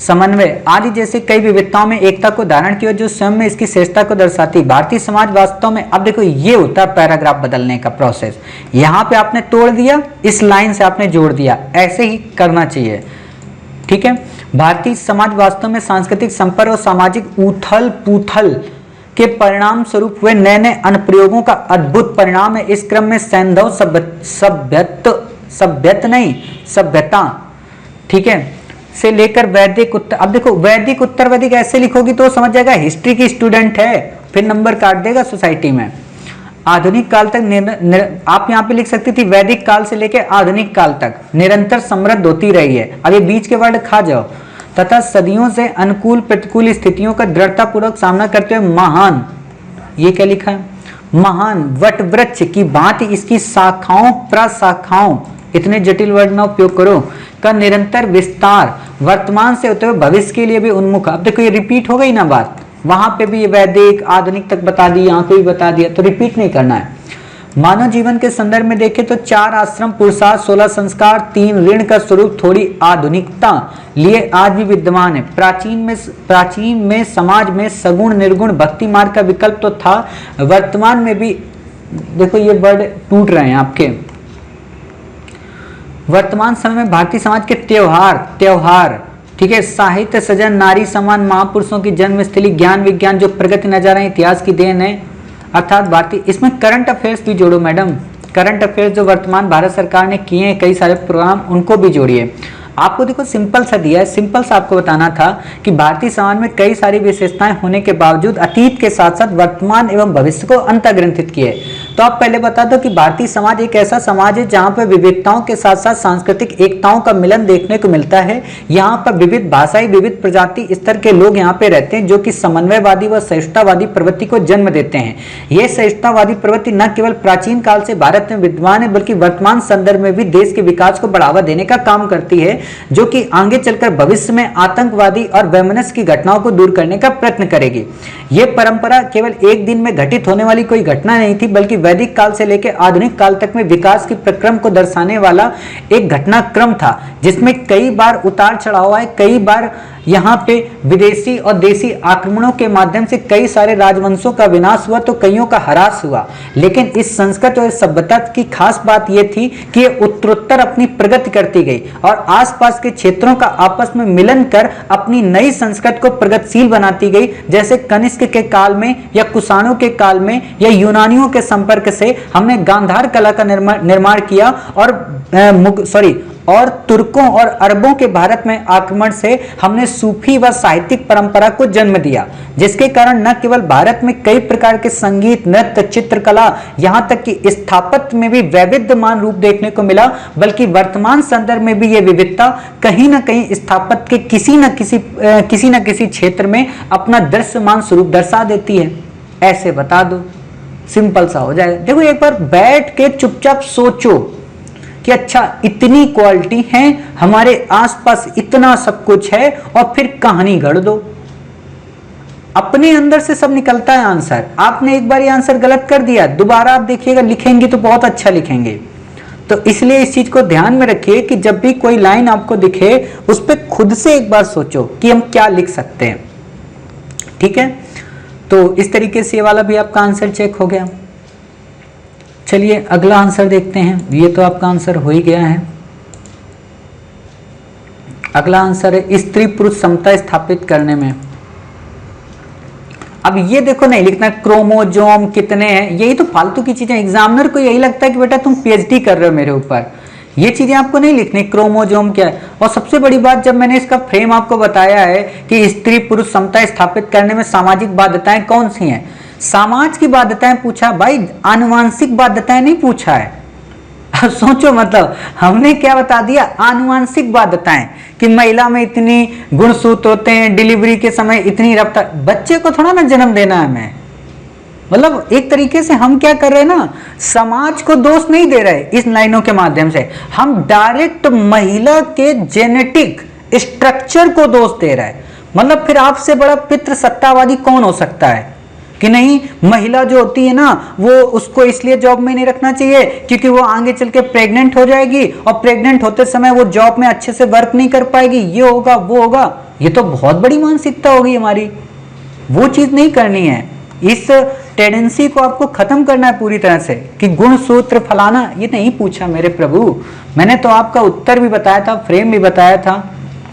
समन्वय आदि जैसे कई विविधताओं में एकता को धारण किया, जो स्वयं में इसकी श्रेष्ठता को दर्शाती। भारतीय समाज वास्तव में, अब देखो ये होता है पैराग्राफ बदलने का प्रोसेस। यहाँ पे आपने तोड़ दिया, इस लाइन से आपने जोड़ दिया, ऐसे ही करना चाहिए, ठीक है। भारतीय समाज वास्तव में सांस्कृतिक संपर्क और सामाजिक उथल पुथल के परिणाम स्वरूप हुए नए नए अनुप्रयोगों का अद्भुत परिणाम है। इस क्रम में सैंधव सभ्यता, ठीक है, से लेकर वैदिक उत्तर, अब देखो वैदिक उत्तर वैदिक ऐसे लिखोगी तो समझ जाएगा हिस्ट्री की स्टूडेंट है, फिर नंबर काट देगा सोसाइटी में। आधुनिक काल तक आप यहाँ पे लिख सकती थी वैदिक काल से लेकर आधुनिक काल तक निरंतर समृद्ध होती रही है। अब ये बीच के वर्ड खा जाओ। तथा सदियों से अनुकूल प्रतिकूल स्थितियों का दृढ़ता पूर्वक सामना करते हुए महान, ये क्या लिखा है, महान वट वृक्ष की भांति इसकी शाखाओं प्रशाखाओं, इतने जटिल वर्ड ना उपयोग करो, का निरंतर विस्तार वर्तमान से होते हुए भविष्य के लिए भी उन्मुख। अब देखो ये रिपीट हो गई ना बात, वहां पे भी ये वैदिक आधुनिक तक बता दी, यहाँ पे भी बता दिया, तो रिपीट नहीं करना है। मानव जीवन के संदर्भ में देखें तो 4 आश्रम पुरुषार्थ 16 संस्कार 3 ऋण का स्वरूप थोड़ी आधुनिकता लिए आज भी विद्यमान है। प्राचीन में समाज में सगुण निर्गुण भक्ति मार्ग का विकल्प तो था, वर्तमान में भी देखो ये वर्ड टूट रहे हैं आपके। वर्तमान समय में भारतीय समाज के त्योहार, ठीक है, साहित्य सृजन, नारी समान महापुरुषों की जन्मस्थली, ज्ञान विज्ञान जो प्रगति नजर है इतिहास की देन है, अर्थात भारतीय, इसमें करंट अफेयर्स भी जोड़ो मैडम, करंट अफेयर्स जो वर्तमान भारत सरकार ने किए हैं कई सारे प्रोग्राम, उनको भी जोड़िए। आपको देखो सिंपल सा दिया है, सिंपल सा आपको बताना था कि भारतीय समाज में कई सारी विशेषताएं होने के बावजूद अतीत के साथ साथ वर्तमान एवं भविष्य को अंतर्ग्रंथित किए। तो आप पहले बता दो कि भारतीय समाज एक ऐसा समाज है जहां पर विविधताओं के साथ साथ सांस्कृतिक एकताओं का मिलन देखने को मिलता है। यहाँ पर विविध भाषाई विविध प्रजाति स्तर के लोग यहाँ पे रहते हैं जो कि समन्वयवादी व सहिष्णुतावादी प्रवृत्ति को जन्म देते हैं। ये सहिष्णुतावादी प्रवृत्ति न केवल प्राचीन काल से भारत में विद्यमान है बल्कि वर्तमान संदर्भ में भी देश के विकास को बढ़ावा देने का काम करती है, जो कि आगे चलकर भविष्य में आतंकवादी और वैमनस्य की घटनाओं को दूर करने का प्रयत्न करेगी। यह परंपरा केवल एक दिन में घटित होने वाली कोई घटना नहीं थी बल्कि वैदिक काल से लेकर आधुनिक काल तक में विकास के प्रक्रम को दर्शाने वाला एक घटनाक्रम था, जिसमें कई बार उतार चढ़ाव आए, कई बार यहाँ पे विदेशी और देशी आक्रमणों के माध्यम से कई सारे राजवंशों का विनाश हुआ तो कईयों का ह्रास हुआ। लेकिन इस संस्कृत और सभ्यता की खास बात यह थी कि ये उत्तरोत्तर अपनी प्रगति करती गई और आसपास के क्षेत्रों का आपस में मिलन कर अपनी नई संस्कृत को प्रगतिशील बनाती गई। जैसे कनिष्क के काल में या कुषाणों के काल में या यूनानियों के संपर्क से हमने गांधार कला का निर्माण किया और तुर्कों और अरबों के भारत में आक्रमण से हमने सूफी व साहित्यिक परंपरा को जन्म दिया, जिसके कारण न केवल भारत में कई प्रकार के संगीत, नृत्य, चित्रकला, यहाँ तक कि स्थापत्य में भी वैविध्यमान रूप देखने को मिला, बल्कि वर्तमान संदर्भ में भी यह विविधता कहीं न कहीं स्थापत्य के किसी न किसी क्षेत्र में अपना दृश्यमान स्वरूप दर्शा देती है। ऐसे बता दो, सिंपल सा हो जाएगा। देखो एक बार बैठ के चुपचाप सोचो कि अच्छा इतनी क्वालिटी है हमारे आसपास, इतना सब कुछ है, और फिर कहानी गढ़ दो। अपने अंदर से सब निकलता है आंसर। आपने एक बार ये आंसर गलत कर दिया, दोबारा आप देखिएगा लिखेंगे तो बहुत अच्छा लिखेंगे। तो इसलिए इस चीज को ध्यान में रखिए कि जब भी कोई लाइन आपको दिखे उस पर खुद से एक बार सोचो कि हम क्या लिख सकते हैं। ठीक है, तो इस तरीके से ये वाला भी आपका आंसर चेक हो गया। चलिए अगला आंसर देखते हैं। ये तो आपका आंसर हो ही गया है। अगला आंसर है स्त्री पुरुष समता स्थापित करने में। अब ये देखो नहीं लिखना क्रोमोजोम कितने हैं, यही तो फालतू की चीजें। एग्जामिनर को यही लगता है कि बेटा तुम पीएचडी कर रहे हो मेरे ऊपर, ये चीजें आपको नहीं लिखनी। क्रोमोजोम क्या है, और सबसे बड़ी बात जब मैंने इसका फ्रेम आपको बताया है कि स्त्री पुरुष समता स्थापित करने में सामाजिक बाध्यताएं कौन सी हैं, समाज की बाध्यताएं पूछा भाई, आनुवांशिक बाध्यताएं नहीं पूछा है। अब सोचो, मतलब हमने क्या बता दिया, आनुवांशिक बाध्यताएं कि महिला में इतनी गुणसूत्र होते हैं, डिलीवरी के समय इतनी रफ्तार। बच्चे को थोड़ा ना जन्म देना है हमें, मतलब एक तरीके से हम क्या कर रहे हैं ना, समाज को दोष नहीं दे रहे इस लाइनों के माध्यम से, हम डायरेक्ट महिला के जेनेटिक स्ट्रक्चर को दोष दे रहे हैं। मतलब फिर आपसे बड़ा पितृ सत्तावादी कौन हो सकता है कि नहीं, महिला जो होती है ना वो उसको इसलिए जॉब में नहीं रखना चाहिए क्योंकि वो आगे चल के प्रेग्नेंट हो जाएगी और प्रेग्नेंट होते समय वो जॉब में अच्छे से वर्क नहीं कर पाएगी, ये होगा वो होगा। ये तो बहुत बड़ी मानसिकता होगी हमारी, वो चीज नहीं करनी है। इस टेंडेंसी को आपको खत्म करना है पूरी तरह से कि गुण सूत्र फलाना, ये नहीं पूछा मेरे प्रभु। मैंने तो आपका उत्तर भी बताया था, फ्रेम भी बताया था,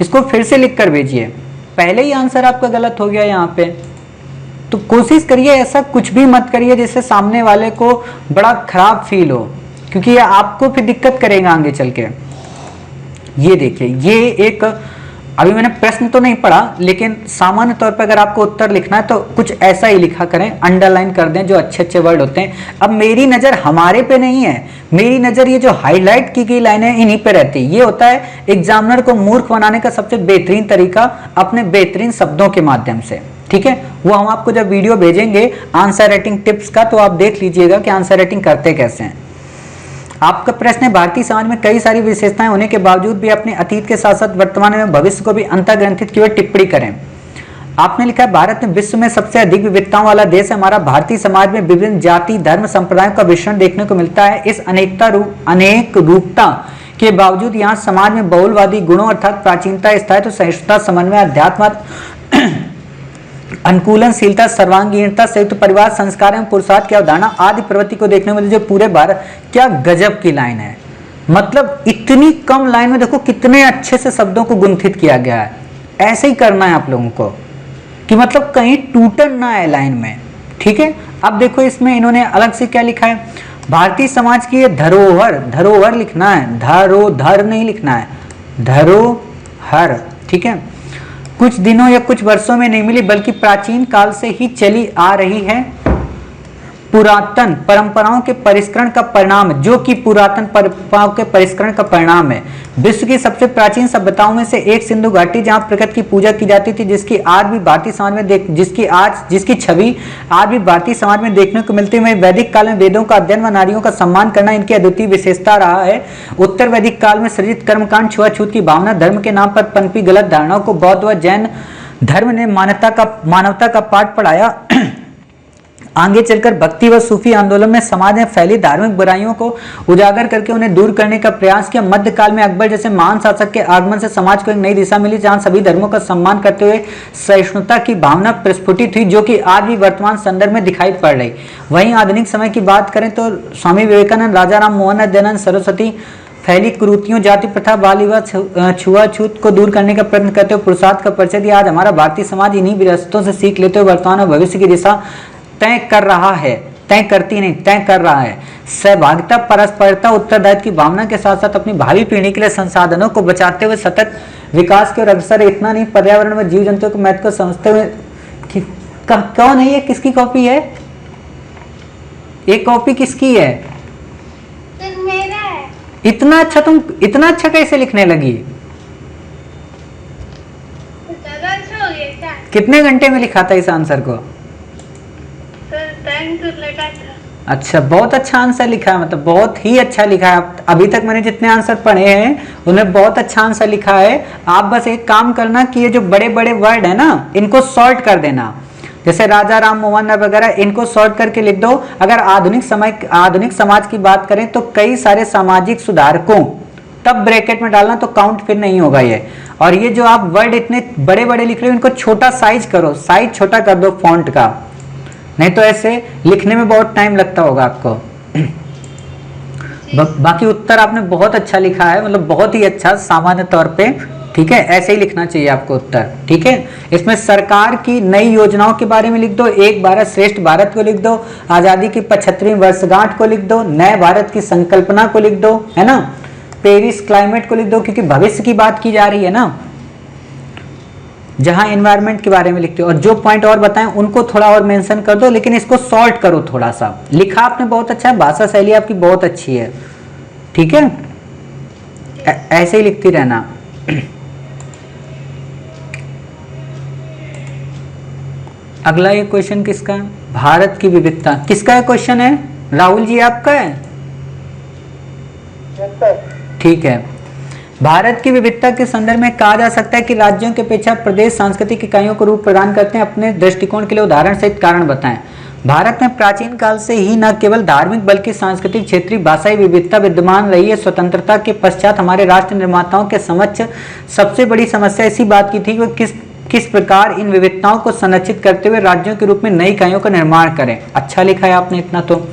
इसको फिर से लिख कर भेजिए। पहले ही आंसर आपका गलत हो गया यहाँ पे। तो कोशिश करिए ऐसा कुछ भी मत करिए जिससे सामने वाले को बड़ा खराब फील हो, क्योंकि ये आपको फिर दिक्कत करेगा आगे चल के। ये देखिए, ये एक, अभी मैंने प्रश्न तो नहीं पढ़ा, लेकिन सामान्य तौर पर अगर आपको उत्तर लिखना है तो कुछ ऐसा ही लिखा करें, अंडरलाइन कर दें जो अच्छे अच्छे वर्ड होते हैं। अब मेरी नज़र हमारे पे नहीं है, मेरी नज़र ये जो हाईलाइट की गई लाइनें इन्हीं पे रहती है। ये होता है एग्जामिनर को मूर्ख बनाने का सबसे बेहतरीन तरीका, अपने बेहतरीन शब्दों के माध्यम से। ठीक है, वो हम आपको जब वीडियो भेजेंगे आंसर राइटिंग टिप्स का, तो आप देख लीजिएगा कि आंसर राइटिंग करते कैसे हैं। आपका प्रश्न है, भारतीय समाज में कई सारी विशेषताएं होने के बावजूद भी अपने अतीत के साथ साथ वर्तमान में भविष्य को भी अंतर्ग्रंथित किए टिप्पणी करें। आपने लिखा है, भारत में विश्व में सबसे अधिक विविधताओं वाला देश है। हमारा भारतीय समाज में विभिन्न जाति धर्म संप्रदायों का मिश्रण देखने को मिलता है। इस अनेक रूपता के बावजूद यहाँ समाज में बहुलवादी गुणों अर्थात प्राचीनता, स्थायित्व, सहिष्णुता, समन्वय, अध्यात्म, अनुकूलनशीलता, सर्वांगीणता, संयुक्त परिवार, संस्कार एवं पुरुषार्थ की अवधारणा आदि प्रवृत्ति को देखने में जो पूरे भारत, क्या गजब की लाइन है। मतलब इतनी कम लाइन में देखो कितने अच्छे से शब्दों को गुंथित किया गया है। ऐसे ही करना है आप लोगों को कि मतलब कहीं टूटन ना है लाइन में। ठीक है, अब देखो इसमें इन्होंने अलग से क्या लिखा है, भारतीय समाज की ये धरोहर, धरोहर लिखना है, धरोधर नहीं लिखना है, धरोहर। ठीक है, कुछ दिनों या कुछ वर्षों में नहीं मिली बल्कि प्राचीन काल से ही चली आ रही है। पुरातन परंपराओं के परिष्करण का परिणाम, जो कि पुरातन परंपराओं के परिष्करण का परिणाम है। विश्व की सबसे प्राचीन सभ्यताओं में से एक सिंधु घाटी, जहां प्रकृति की पूजा की जाती थी, जिसकी आज भी भारतीय समाज में जिसकी छवि आज भी भारतीय समाज में देखने को मिलती है। वैदिक काल में वेदों का अध्ययन व नारियों का सम्मान करना इनकी अद्वितीय विशेषता रहा है। उत्तर वैदिक काल में सृजित कर्मकांड, छुआछूत की भावना, धर्म के नाम पर पनपी गलत धारणाओं को बौद्ध व जैन धर्म ने मानवता का पाठ पढ़ाया। आगे चलकर भक्ति व सूफी आंदोलन में समाज में फैली धार्मिक बुराइयों को उजागर करके उन्हें दूर करने का प्रयास किया। मध्यकाल में अकबर जैसे महान शासक के आगमन से समाज को एक नई दिशा मिली, जहां सभी धर्मों का सम्मान करते हुए सहिष्णुता की भावना प्रस्फुटित हुई, जो कि आज भी वर्तमान संदर्भ में दिखाई पड़ रही। वहीं आधुनिक समय की बात करें तो स्वामी विवेकानंद, राजा राम मोहन राय, दयानंद सरस्वती फैली कुरीतियों, जाति प्रथा, बाल विवाह, छुआछूत को दूर करने का प्रयत्न करते हुए पुरुषार्थ का परिचय दिया। आज हमारा भारतीय समाज इन्हीं विरासतों से सीख लेते हुए वर्तमान और भविष्य की दिशा तय कर रहा है, तय करती नहीं, तय कर रहा है। सहभागिता, परस्परता, उत्तरदायित्व की भावना के साथ साथ अपनी भावी पीढ़ी के लिए संसाधनों को बचाते हुए सतत विकास की ओर अग्रसर। इतना नहीं, पर्यावरण व जीव जंतुओं के महत्व को समझते हुए। कौन है ये, किसकी कॉपी है? एक कॉपी किसकी है? मेरा है। इतना अच्छा, तुम इतना अच्छा कैसे लिखने लगी? अच्छा हो गया क्या? कितने घंटे में लिखा था इस आंसर को? टाइम तो लगा था। अच्छा, बहुत अच्छा आंसर लिखा है, मतलब बहुत ही अच्छा लिखा है। अभी तक मैंने जितने आंसर पढ़े हैं उन्हें बहुत अच्छा आंसर लिखा है। आप बस एक काम करना कि ये जो बड़े बड़े वर्ड है ना, इनको सॉर्ट कर देना। जैसे राजा राम मोहन राय वगैरह, इनको सॉर्ट करके लिख दो। अगर आधुनिक समाज की बात करें तो कई सारे सामाजिक सुधारकों, तब ब्रैकेट में डालना, तो काउंट फिर नहीं होगा ये। और ये जो आप वर्ड इतने बड़े बड़े लिख रहे हो, इनको छोटा साइज करो, साइज छोटा कर दो फॉन्ट का, नहीं तो ऐसे लिखने में बहुत टाइम लगता होगा आपको। बाकी उत्तर आपने बहुत अच्छा लिखा है, मतलब बहुत ही अच्छा सामान्य तौर पे। ठीक है, ऐसे ही लिखना चाहिए आपको उत्तर। ठीक है, इसमें सरकार की नई योजनाओं के बारे में लिख दो, एक भारत श्रेष्ठ भारत को लिख दो, आजादी की 75वीं वर्षगांठ को लिख दो, नए भारत की संकल्पना को लिख दो, है ना, पेरिस क्लाइमेट को लिख दो, क्योंकि भविष्य की बात की जा रही है ना, जहां एनवायरनमेंट के बारे में लिखते हो। और जो पॉइंट और बताएं उनको थोड़ा और मेंशन कर दो, लेकिन इसको सॉर्ट करो थोड़ा सा। लिखा आपने बहुत अच्छा है, भाषा शैली आपकी बहुत अच्छी है। ठीक है, ऐसे ही लिखती रहना। अगला ये क्वेश्चन किसका? भारत की विविधता किसका है क्वेश्चन है? राहुल जी आपका है? ठीक है। भारत की विविधता के संदर्भ में कहा जा सकता है कि राज्यों की अपेक्षा प्रदेश सांस्कृतिक इकाइयों को रूप प्रदान करते हैं। अपने दृष्टिकोण के लिए उदाहरण सहित कारण बताएं। भारत में प्राचीन काल से ही न केवल धार्मिक बल्कि सांस्कृतिक, क्षेत्रीय, भाषाई विविधता विद्यमान रही है। स्वतंत्रता के पश्चात हमारे राष्ट्र निर्माताओं के समक्ष सबसे बड़ी समस्या इसी बात की थी कि किस प्रकार इन विविधताओं को संरक्षित करते हुए राज्यों के रूप में नई इकाइयों का निर्माण करें। अच्छा लिखा है आपने इतना तो।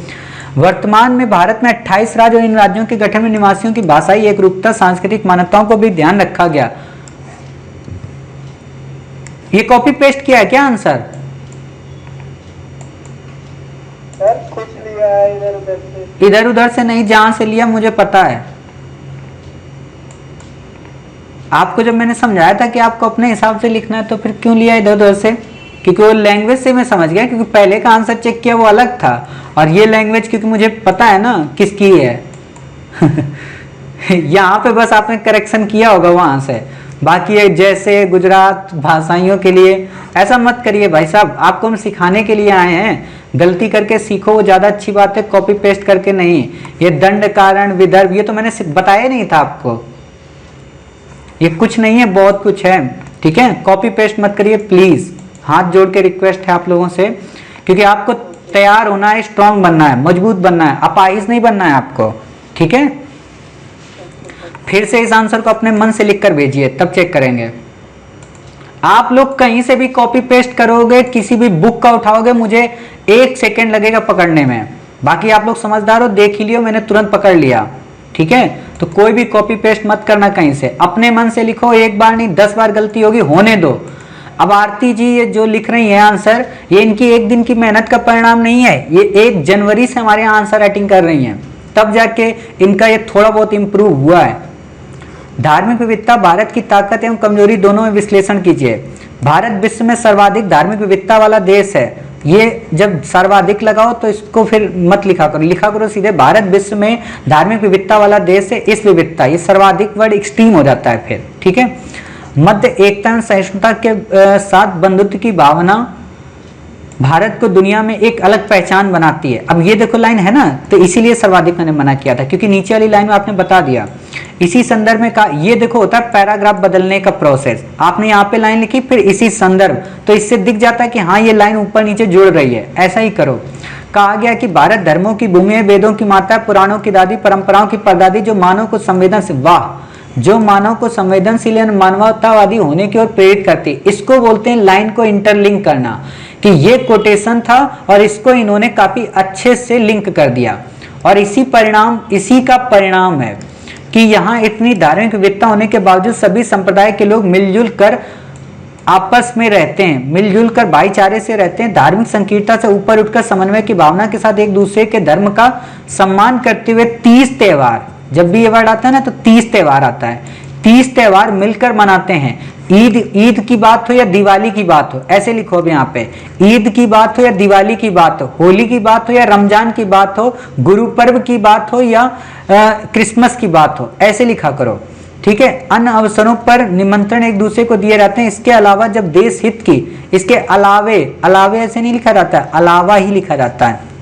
वर्तमान में भारत में 28 राज्य और इन राज्यों के गठन में निवासियों की भाषाई एक रूपता, सांस्कृतिक मान्यताओं को भी ध्यान रखा गया। ये कॉपी पेस्ट किया है क्या आंसर? सर कुछ लिया है इधर उधर से। इधर उधर से नहीं, जहां से लिया मुझे पता है। आपको जब मैंने समझाया था कि आपको अपने हिसाब से लिखना है तो फिर क्यों लिया इधर उधर से? क्योंकि वो लैंग्वेज से मैं समझ गया, क्योंकि पहले का आंसर चेक किया वो अलग था, और ये लैंग्वेज क्योंकि मुझे पता है ना किसकी है। यहाँ पे बस आपने करेक्शन किया होगा वहां से, बाकी ये जैसे गुजरात भाषाइयों के लिए ऐसा मत करिए भाई साहब, आपको हम सिखाने के लिए आए हैं। गलती करके सीखो वो ज्यादा अच्छी बात है, कॉपी पेस्ट करके नहीं। ये दंड कारण विदर्भ ये तो मैंने बताया नहीं था आपको, ये कुछ नहीं है, बहुत कुछ है। ठीक है, कॉपी पेस्ट मत करिए प्लीज, हाथ जोड़ के रिक्वेस्ट है आप लोगों से, क्योंकि आपको तैयार होना है, स्ट्रांग बनना है, मजबूत बनना है, अपाहिज नहीं बनना है आपको। ठीक है, फिर से इस आंसर को अपने मन से लिखकर भेजिए, तब चेक करेंगे। आप लोग कहीं से भी कॉपी पेस्ट करोगे, किसी भी बुक का उठाओगे, मुझे 1 सेकेंड लगेगा पकड़ने में। बाकी आप लोग समझदार हो, देख ही लियो, मैंने तुरंत पकड़ लिया। ठीक है, तो कोई भी कॉपी पेस्ट मत करना कहीं से, अपने मन से लिखो। एक बार नहीं 10 बार गलती होगी, होने दो। अब आरती जी ये जो लिख रही है आंसर, ये इनकी एक दिन की मेहनत का परिणाम नहीं है, ये 1 जनवरी से हमारे यहाँ आंसर राइटिंग कर रही हैं, तब जाके इनका ये थोड़ा बहुत इंप्रूव हुआ है। धार्मिक विविधता भारत की ताकत एवं कमजोरी दोनों में विश्लेषण कीजिए। भारत विश्व में सर्वाधिक धार्मिक विविधता वाला देश है। ये जब सर्वाधिक लगाओ तो इसको फिर मत लिखा करो, लिखा करो सीधे भारत विश्व में धार्मिक विविधता वाला देश है। इस विविधता, ये सर्वाधिक वर्ड एक्सट्रीम हो जाता है फिर। ठीक है, मध्य एकता एवं सहिष्णुता के साथ बंधुत्व की भावना भारत को दुनिया में एक अलग पहचान बनाती है। अब ये देखो लाइन है ना, तो इसीलिए सर्वाधिक मैंने मना किया था, क्योंकि नीचे वाली लाइन में आपने बता दिया। इसी संदर्भ में कहा, ये देखो होता है पैराग्राफ बदलने का प्रोसेस। आपने यहाँ पे लाइन लिखी, फिर इसी संदर्भ, तो इससे दिख जाता है कि हाँ ये लाइन ऊपर नीचे जुड़ रही है। ऐसा ही करो। कहा गया कि भारत धर्मों की भूमि है, वेदों की माता, पुराणों की दादी, परंपराओं की परदादी, जो मानव को संवेदनशील, वाह, जो मानव को संवेदनशील मानवतावादी होने की ओर प्रेरित करती। इसको बोलते हैं लाइन को इंटरलिंक करना, कि ये कोटेशन था और इसको इन्होंने काफी अच्छे से लिंक कर दिया, और इसी का परिणाम है कि यहाँ इतनी धार्मिक विविधता होने के बावजूद सभी संप्रदाय के लोग मिलजुल कर आपस में रहते हैं, मिलजुल कर भाईचारे से रहते हैं, धार्मिक संकीर्णता से ऊपर उठकर समन्वय की भावना के साथ एक दूसरे के धर्म का सम्मान करते हुए 30 त्योहार, जब भी ये वर्ड आता है ना तो 30 त्योहार आता है, 30 त्योहार मिलकर मनाते हैं। ईद की बात हो या दिवाली की बात हो, ऐसे लिखो अब यहाँ पे, ईद की बात हो या दिवाली की बात हो, होली की बात हो या रमजान की बात हो, गुरु पर्व की बात हो या क्रिसमस की बात हो, ऐसे लिखा करो। ठीक है, अन्य अवसरों पर निमंत्रण एक दूसरे को दिए जाते हैं। इसके अलावा जब देश हित की, इसके अलावे ऐसे नहीं लिखा जाता है, अलावा ही लिखा जाता है।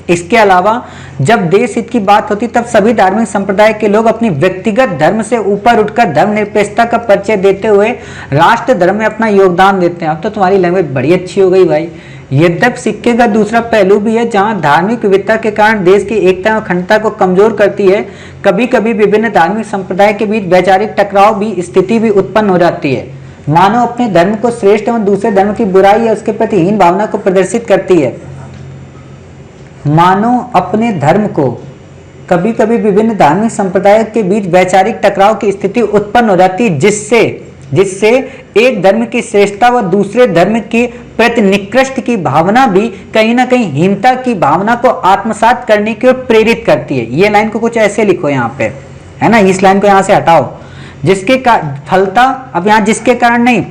इसके अलावा जब देश हित की बात होती तब सभी धार्मिक संप्रदाय के लोग अपनी व्यक्तिगत धर्म से ऊपर उठकर धर्मनिरपेक्षता का परिचय देते हुए राष्ट्र धर्म में अपना योगदान देते हैं। अब तो तुम्हारी लैंग्वेज बड़ी अच्छी हो गई भाई। यद्यपि सिक्के का दूसरा पहलू भी है, जहां धार्मिक विविधता के कारण देश की एकता और अखंडता को कमजोर करती है। कभी कभी विभिन्न धार्मिक संप्रदाय के बीच वैचारिक टकराव भी स्थिति भी उत्पन्न हो जाती है। मानव अपने धर्म को श्रेष्ठ एवं दूसरे धर्म की बुराई या उसके प्रति हीन भावना को प्रदर्शित करती है। मानो अपने धर्म को, कभी कभी विभिन्न धार्मिक संप्रदायों के बीच वैचारिक टकराव की स्थिति उत्पन्न हो जाती है, जिससे एक धर्म की श्रेष्ठता व दूसरे धर्म के प्रति निकृष्ट की भावना भी कहीं ना कहीं हीनता की भावना को आत्मसात करने की ओर प्रेरित करती है। ये लाइन को कुछ ऐसे लिखो यहाँ पे, है ना, इस लाइन को यहाँ से हटाओ। जिसके फलता, अब यहाँ जिसके कारण नहीं,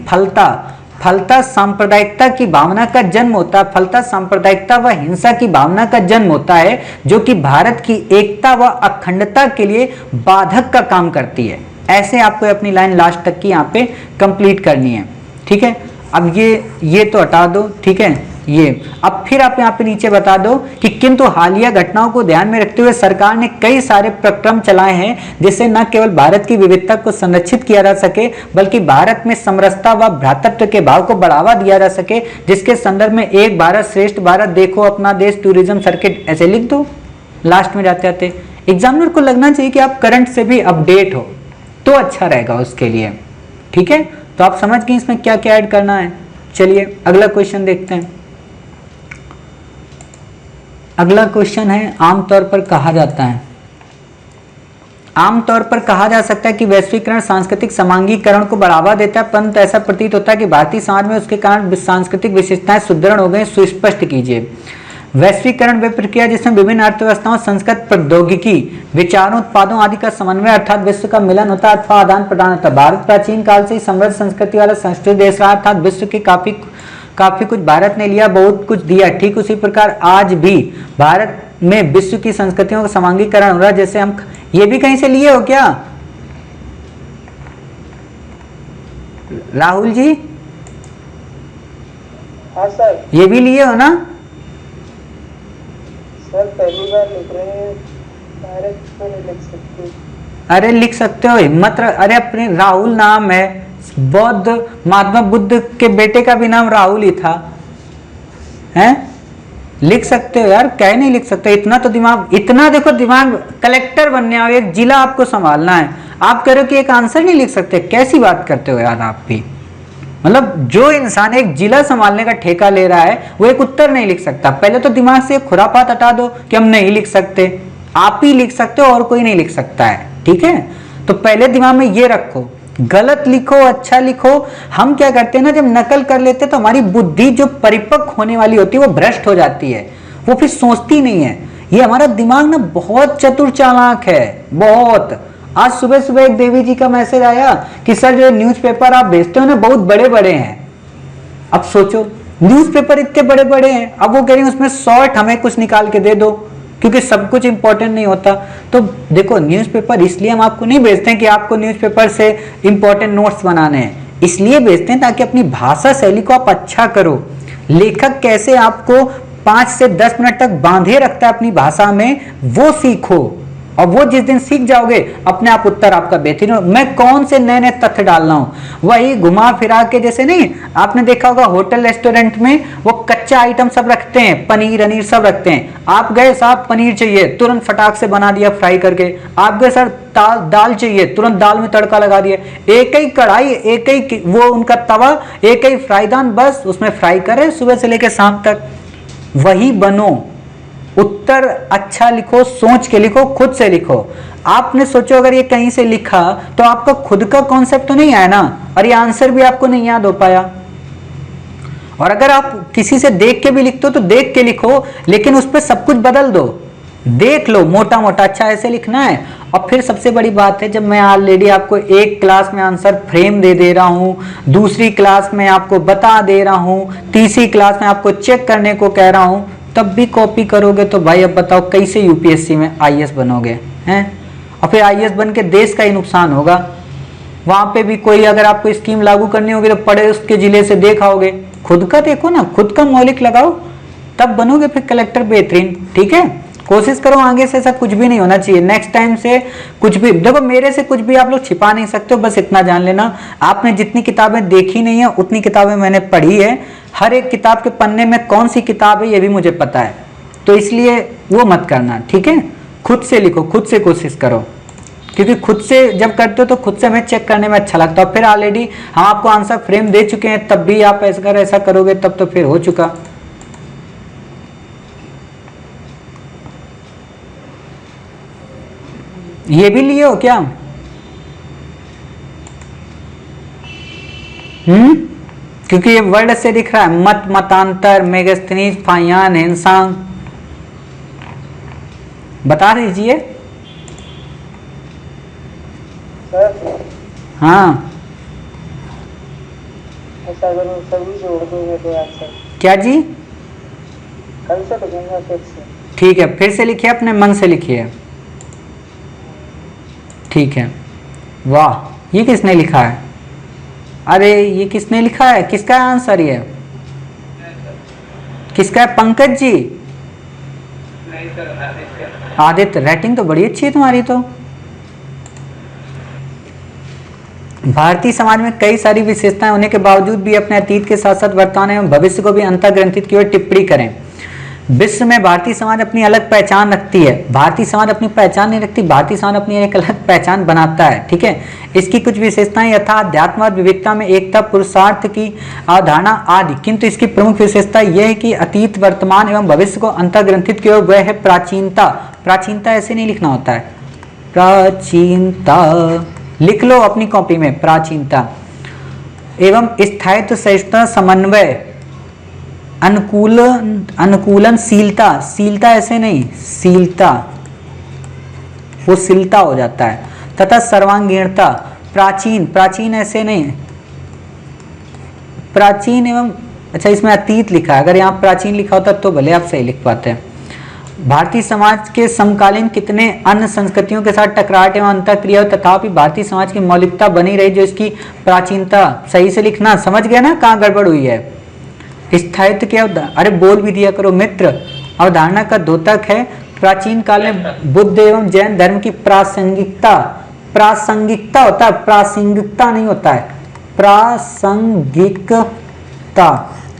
फलता सांप्रदायिकता की भावना का जन्म होता है। फलता सांप्रदायिकता व हिंसा की भावना का जन्म होता है, जो कि भारत की एकता व अखंडता के लिए बाधक का काम करती है। ऐसे आपको अपनी लाइन लास्ट तक की यहाँ पे कंप्लीट करनी है। ठीक है, अब ये तो हटा दो। ठीक है, ये अब फिर आप यहाँ पे नीचे बता दो कि किंतु हालिया घटनाओं को ध्यान में रखते हुए सरकार ने कई सारे प्रक्रम चलाए हैं, जिससे न केवल भारत की विविधता को संरक्षित किया जा सके, बल्कि भारत में समरसता व भ्रातृत्व के भाव को बढ़ावा दिया जा सके, जिसके संदर्भ में एक भारत श्रेष्ठ भारत, देखो अपना देश, टूरिज्म सर्किट, ऐसे लिख दो लास्ट में जाते जाते। एग्जामिनर को लगना चाहिए कि आप करंट से भी अपडेट हो, तो अच्छा रहेगा उसके लिए। ठीक है, तो आप समझ गए इसमें क्या क्या ऐड करना है। चलिए अगला क्वेश्चन देखते हैं। अगला क्वेश्चन है, आमतौर पर कहा जाता है, आमतौर पर कहा जा सकता है कि वैश्वीकरण सांस्कृतिक समांगीकरण को बढ़ावा देता है, परंतु ऐसा प्रतीत होता है कि भारतीय समाज में उसके कारण सांस्कृतिक विशेषताएं सुदृढ़ हो गई। सुस्पष्ट कीजिए। वैश्वीकरण वह प्रक्रिया जिसमें विभिन्न अर्थव्यवस्थाओं, संस्कृत, प्रौद्योगिकी, विचारों, उत्पादों आदि का समन्वय अर्थात विश्व का मिलन होता है अथवा आदान प्रदान होता है। भारत प्राचीन काल से ही समृद्ध संस्कृति वाला संस्कृत देश रहा अर्थात विश्व के काफी कुछ भारत ने लिया, बहुत कुछ दिया। ठीक उसी प्रकार आज भी भारत में विश्व की संस्कृतियों का समांगीकरण हो रहा है। जैसे हम ये भी कहीं से लिए हो क्या राहुल जी? हाँ सर। ये भी लिए हो ना? सर पहली बार लिख रहे हैं, डायरेक्ट तो नहीं लिख सकते। अरे लिख सकते हो, हिम्मत अरे अपने राहुल नाम है, बौद्ध महात्मा बुद्ध के बेटे का भी नाम राहुल ही था, हैं? लिख सकते हो यार, क्या नहीं लिख सकते? इतना तो दिमाग, इतना देखो दिमाग, कलेक्टर बनने आओ, एक जिला आपको संभालना है, आप कह रहे हो कि एक आंसर नहीं लिख सकते? कैसी बात करते हो यार आप भी। मतलब जो इंसान एक जिला संभालने का ठेका ले रहा है वो एक उत्तर नहीं लिख सकता। पहले तो दिमाग से खुरापात हटा दो कि हम नहीं लिख सकते, आप ही लिख सकते हो और कोई नहीं लिख सकता है, ठीक है? तो पहले दिमाग में ये रखो, गलत लिखो अच्छा लिखो। हम क्या करते हैं ना, जब नकल कर लेते हैं तो हमारी बुद्धि जो परिपक्व होने वाली होती है वो भ्रष्ट हो जाती है, वो फिर सोचती नहीं है। ये हमारा दिमाग ना बहुत चतुर चालाक है, बहुत। आज सुबह सुबह एक देवी जी का मैसेज आया कि सर जो न्यूज़पेपर आप भेजते हो ना बहुत बड़े बड़े हैं। अब सोचो न्यूज़पेपर इतने बड़े बड़े हैं, अब वो कह रही है उसमें शॉर्ट हमें कुछ निकाल के दे दो क्योंकि सब कुछ इंपॉर्टेंट नहीं होता। तो देखो न्यूज़पेपर इसलिए हम आपको नहीं भेजते हैं कि आपको न्यूज़पेपर से इंपॉर्टेंट नोट्स बनाने हैं, इसलिए भेजते हैं ताकि अपनी भाषा शैली को आप अच्छा करो। लेखक कैसे आपको 5 से 10 मिनट तक बांधे रखता है अपनी भाषा में, वो सीखो। और वो जिस दिन सीख जाओगे अपने आप उत्तर आपका बेहतरीन हो। मैं कौन से नए नए तथ्य डाल रहा हूं, वही घुमा फिरा के, जैसे नहीं आपने देखा होगा होटल रेस्टोरेंट में वो कच्चा आइटम सब रखते हैं, पनीर अनीर सब रखते हैं। आप गए साहब पनीर चाहिए, तुरंत फटाक से बना दिया फ्राई करके। आप गए सर दाल चाहिए, तुरंत दाल में तड़का लगा दिया। एक ही कढ़ाई, एक ही वो उनका तवा, एक ही फ्राईदान, बस उसमें फ्राई करे सुबह से लेकर शाम तक। वही बनो, उत्तर अच्छा लिखो, सोच के लिखो, खुद से लिखो। आपने सोचो अगर ये कहीं से लिखा तो आपका खुद का कॉन्सेप्ट तो नहीं आया ना, और ये आंसर भी आपको नहीं याद हो पाया। और अगर आप किसी से देख के भी लिखते हो तो देख के लिखो, लेकिन उस पर सब कुछ बदल दो, देख लो मोटा मोटा, अच्छा ऐसे लिखना है। और फिर सबसे बड़ी बात है, जब मैं ऑलरेडी आपको एक क्लास में आंसर फ्रेम दे रहा हूं, दूसरी क्लास में आपको बता दे रहा हूं, तीसरी क्लास में आपको चेक करने को कह रहा हूं, तब भी कॉपी करोगे तो भाई अब बताओ कैसे यूपीएससी में आईएएस बनोगे, हैं? और फिर आईएएस बन के देश का ही नुकसान होगा। वहां पे भी कोई अगर आपको स्कीम लागू करनी होगी तो पड़े उसके जिले से देखाओगे। खुद का देखो ना, खुद का मौलिक लगाओ, तब बनोगे फिर कलेक्टर बेहतरीन, ठीक है? कोशिश करो आगे से ऐसा कुछ भी नहीं होना चाहिए। नेक्स्ट टाइम से कुछ भी देखो, मेरे से कुछ भी आप लोग छिपा नहीं सकते हो, बस इतना जान लेना। आपने जितनी किताबें देखी नहीं है उतनी किताबें मैंने पढ़ी है। हर एक किताब के पन्ने में कौन सी किताब है ये भी मुझे पता है, तो इसलिए वो मत करना, ठीक है? खुद से लिखो, खुद से कोशिश करो, क्योंकि खुद से जब करते हो तो खुद से हमें चेक करने में अच्छा लगता है। फिर ऑलरेडी हम आपको आंसर फ्रेम दे चुके हैं, तब भी आप ऐसा करोगे तब तो फिर हो चुका। ये भी लिए हो क्या? क्योंकि ये वर्ड से दिख रहा है, मत, मतांतर, मेगास्थनीज, फायान, हिंसांग, बता दीजिए। हाँ ऐसा अगर सभी जोड़ दोगे तो आंसर क्या जी? कल से लिखेंगे फिर से। ठीक है, फिर से लिखिए, अपने मन से लिखिए, ठीक है? वाह, ये किसने लिखा है? अरे ये किसने लिखा है? किसका है आंसर ये? किसका है? पंकज जी? आदित्य। राइटिंग तो बड़ी अच्छी है तुम्हारी तो। भारतीय समाज में कई सारी विशेषताएं होने के बावजूद भी अपने अतीत के साथ साथ वर्तमान एवं भविष्य को भी अंतर्ग्रंथित की ओर टिप्पणी करें। विश्व में भारतीय समाज अपनी अलग पहचान रखती है। भारतीय समाज अपनी पहचान नहीं रखती, भारतीय समाज अपनी एक अलग पहचान बनाता है, ठीक है? इसकी कुछ विशेषताएं यथा अध्यात्म और विविधता में एकता, पुरुषार्थ की अवधारणा आदि, किंतु इसकी प्रमुख विशेषता यह है कि अतीत, वर्तमान एवं भविष्य को अंतर्ग्रंथित की ओर वह है प्राचीनता। प्राचीनता ऐसे नहीं लिखना होता है, प्राचीनता लिख लो अपनी कॉपी में, प्राचीनता एवं स्थायित्व, सहिष्णुता, समन्वय, अनुकूलनशीलता, शीलता ऐसे नहीं, शीलता वो शीलता हो जाता है, तथा सर्वांगीणता, प्राचीन, प्राचीन ऐसे नहीं, प्राचीन एवं, अच्छा इसमें अतीत लिखा है, अगर यहाँ प्राचीन लिखा होता तो भले आप सही लिख पाते हैं। भारतीय समाज के समकालीन कितने अन्य संस्कृतियों के साथ टकराहट एवं अंतःक्रिया, तथापि भारतीय समाज की मौलिकता बनी रही जो इसकी प्राचीनता, सही से लिखना, समझ गया ना कहाँ गड़बड़ हुई है। स्थायित्व क्या होता है, अरे बोल भी दिया करो मित्र, अवधारणा का द्योतक है। प्राचीन काल में बुद्ध एवं जैन धर्म की प्रासंगिकता, प्रासंगिकता होता है, प्रासंगिकता नहीं होता है, प्रासंगिकता,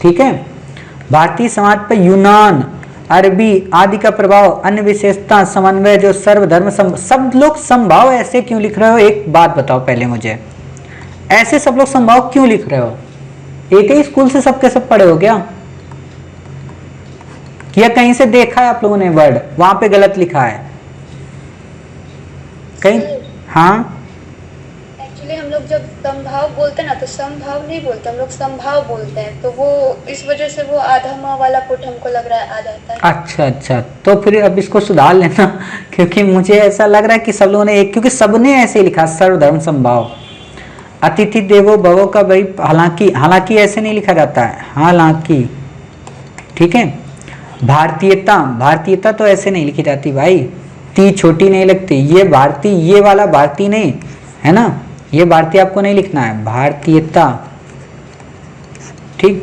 ठीक है। भारतीय समाज पर यूनान, अरबी आदि का प्रभाव, अन्य विशेषता, समन्वय जो सर्वधर्म सब लोग समभाव ऐसे क्यों लिख रहे हो, एक बात बताओ पहले मुझे, ऐसे सब लोग समभाव क्यों लिख रहे हो? एक ही स्कूल से सबके सब पढ़े हो क्या, या कहीं से देखा है आप लोगों ने वर्ड वहां पे गलत लिखा है कहीं? हाँ एक्चुअली हम लोग जब समभाव बोलते हैं ना तो समभाव नहीं बोलते, हम लोग समभाव बोलते हैं, तो वो इस वजह से वो आधा माँ वाला पुट हमको लग रहा है आ जाता है। अच्छा अच्छा, तो फिर अब इसको सुधार लेना क्योंकि मुझे ऐसा लग रहा है कि सब लोगों ने एक, क्योंकि सबने ऐसे लिखा सर्वधर्म समभाव। अतिथि देवो भवो का भाई, हालांकि, हालांकि ऐसे नहीं लिखा जाता है, हालांकि, ठीक है। भारतीयता, भारतीयता तो ऐसे नहीं लिखी जाती भाई, ती छोटी नहीं लगती, ये भारतीय, ये वाला भारतीय नहीं है ना, ये भारतीय आपको नहीं लिखना है, भारतीयता, ठीक।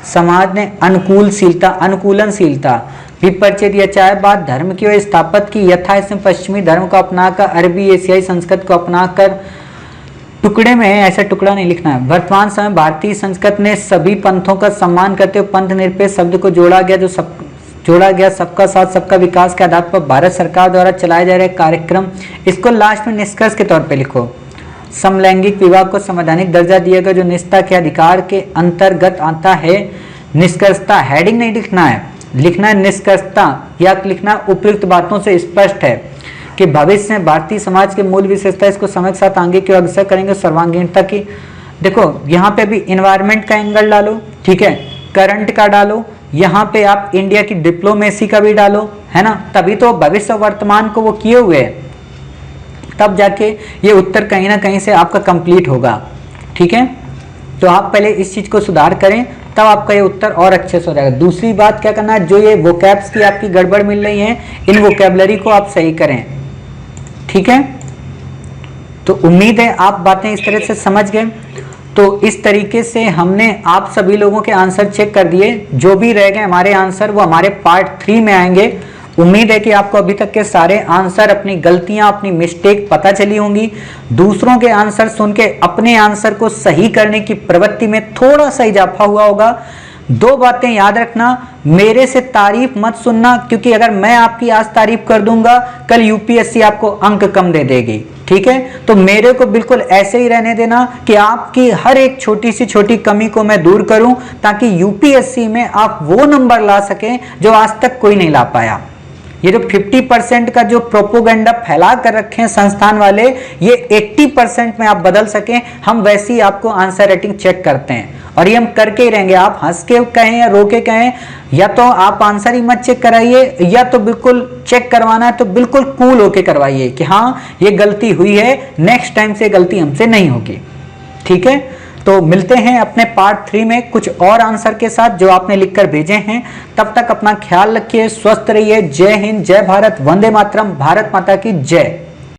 समाज ने अनुकूलशीलता, अनुकूलनशीलता भी परिचय दिया, चाहे बात धर्म की और स्थापत की, यथा इसमें पश्चिमी धर्म को अपनाकर, अरबी एशियाई संस्कृत को अपनाकर, टुकड़े में है, ऐसा टुकड़ा नहीं लिखना है। वर्तमान समय भारतीय संस्कृत ने सभी पंथों का सम्मान करते हुए पंथ निरपेक्ष शब्द को जोड़ा गया, जो सबका साथ सबका विकास के आधार पर भारत सरकार द्वारा चलाए जा रहे कार्यक्रम, इसको लास्ट में निष्कर्ष के तौर पे लिखो। समलैंगिक विवाह को संवैधानिक दर्जा दिया गया जो निष्ठा के अधिकार के अंतर्गत आता है। निष्कर्षता, हेडिंग नहीं लिखना है, लिखना है निष्कर्षता, या लिखना उपयुक्त बातों से स्पष्ट है कि भविष्य में भारतीय समाज के मूल विशेषता, इसको समय के साथ आगे की ओर अग्रसर करेंगे। सर्वांगीणता की, देखो यहाँ पे भी इन्वायरमेंट का एंगल डालो, ठीक है, करंट का डालो, यहाँ पे आप इंडिया की डिप्लोमेसी का भी डालो, है ना, तभी तो भविष्य वर्तमान को वो किए हुए है, तब जाके ये उत्तर कहीं ना कहीं से आपका कंप्लीट होगा, ठीक है। तो आप पहले इस चीज को सुधार करें, तब आपका ये उत्तर और अच्छे से हो जाएगा। दूसरी बात क्या करना है, जो ये वोकैब्स की आपकी गड़बड़ मिल रही है, इन वोकैबलरी को आप सही करें, ठीक है। तो उम्मीद है आप बातें इस तरह से समझ गए। तो इस तरीके से हमने आप सभी लोगों के आंसर चेक कर दिए, जो भी रह गए हमारे आंसर वो हमारे पार्ट 3 में आएंगे। उम्मीद है कि आपको अभी तक के सारे आंसर, अपनी गलतियां, अपनी मिस्टेक पता चली होंगी। दूसरों के आंसर सुन के अपने आंसर को सही करने की प्रवृत्ति में थोड़ा सा इजाफा हुआ होगा। 2 बातें याद रखना, मेरे से तारीफ मत सुनना, क्योंकि अगर मैं आपकी आज तारीफ कर दूंगा, कल यूपीएससी आपको अंक कम दे देगी, ठीक है। तो मेरे को बिल्कुल ऐसे ही रहने देना कि आपकी हर एक छोटी सी छोटी कमी को मैं दूर करूं, ताकि यूपीएससी में आप वो नंबर ला सकें जो आज तक कोई नहीं ला पाया। ये जो 50% का जो प्रोपोगंडा फैला कर रखे हैं संस्थान वाले, ये 80% में आप बदल सकें, हम वैसे ही आपको आंसर राइटिंग चेक करते हैं और ये हम करके ही रहेंगे। आप हंस के कहें या रो के कहें, या तो आप आंसर ही मत चेक कराइए, या तो बिल्कुल चेक करवाना है तो बिल्कुल कूल होके करवाइए कि हाँ ये गलती हुई है, नेक्स्ट टाइम से गलती हमसे नहीं होगी, ठीक है। तो मिलते हैं अपने पार्ट 3 में कुछ और आंसर के साथ जो आपने लिखकर भेजे हैं। तब तक अपना ख्याल रखिए, स्वस्थ रहिए। जय हिंद, जय भारत, वंदे मातरम, भारत माता की जय।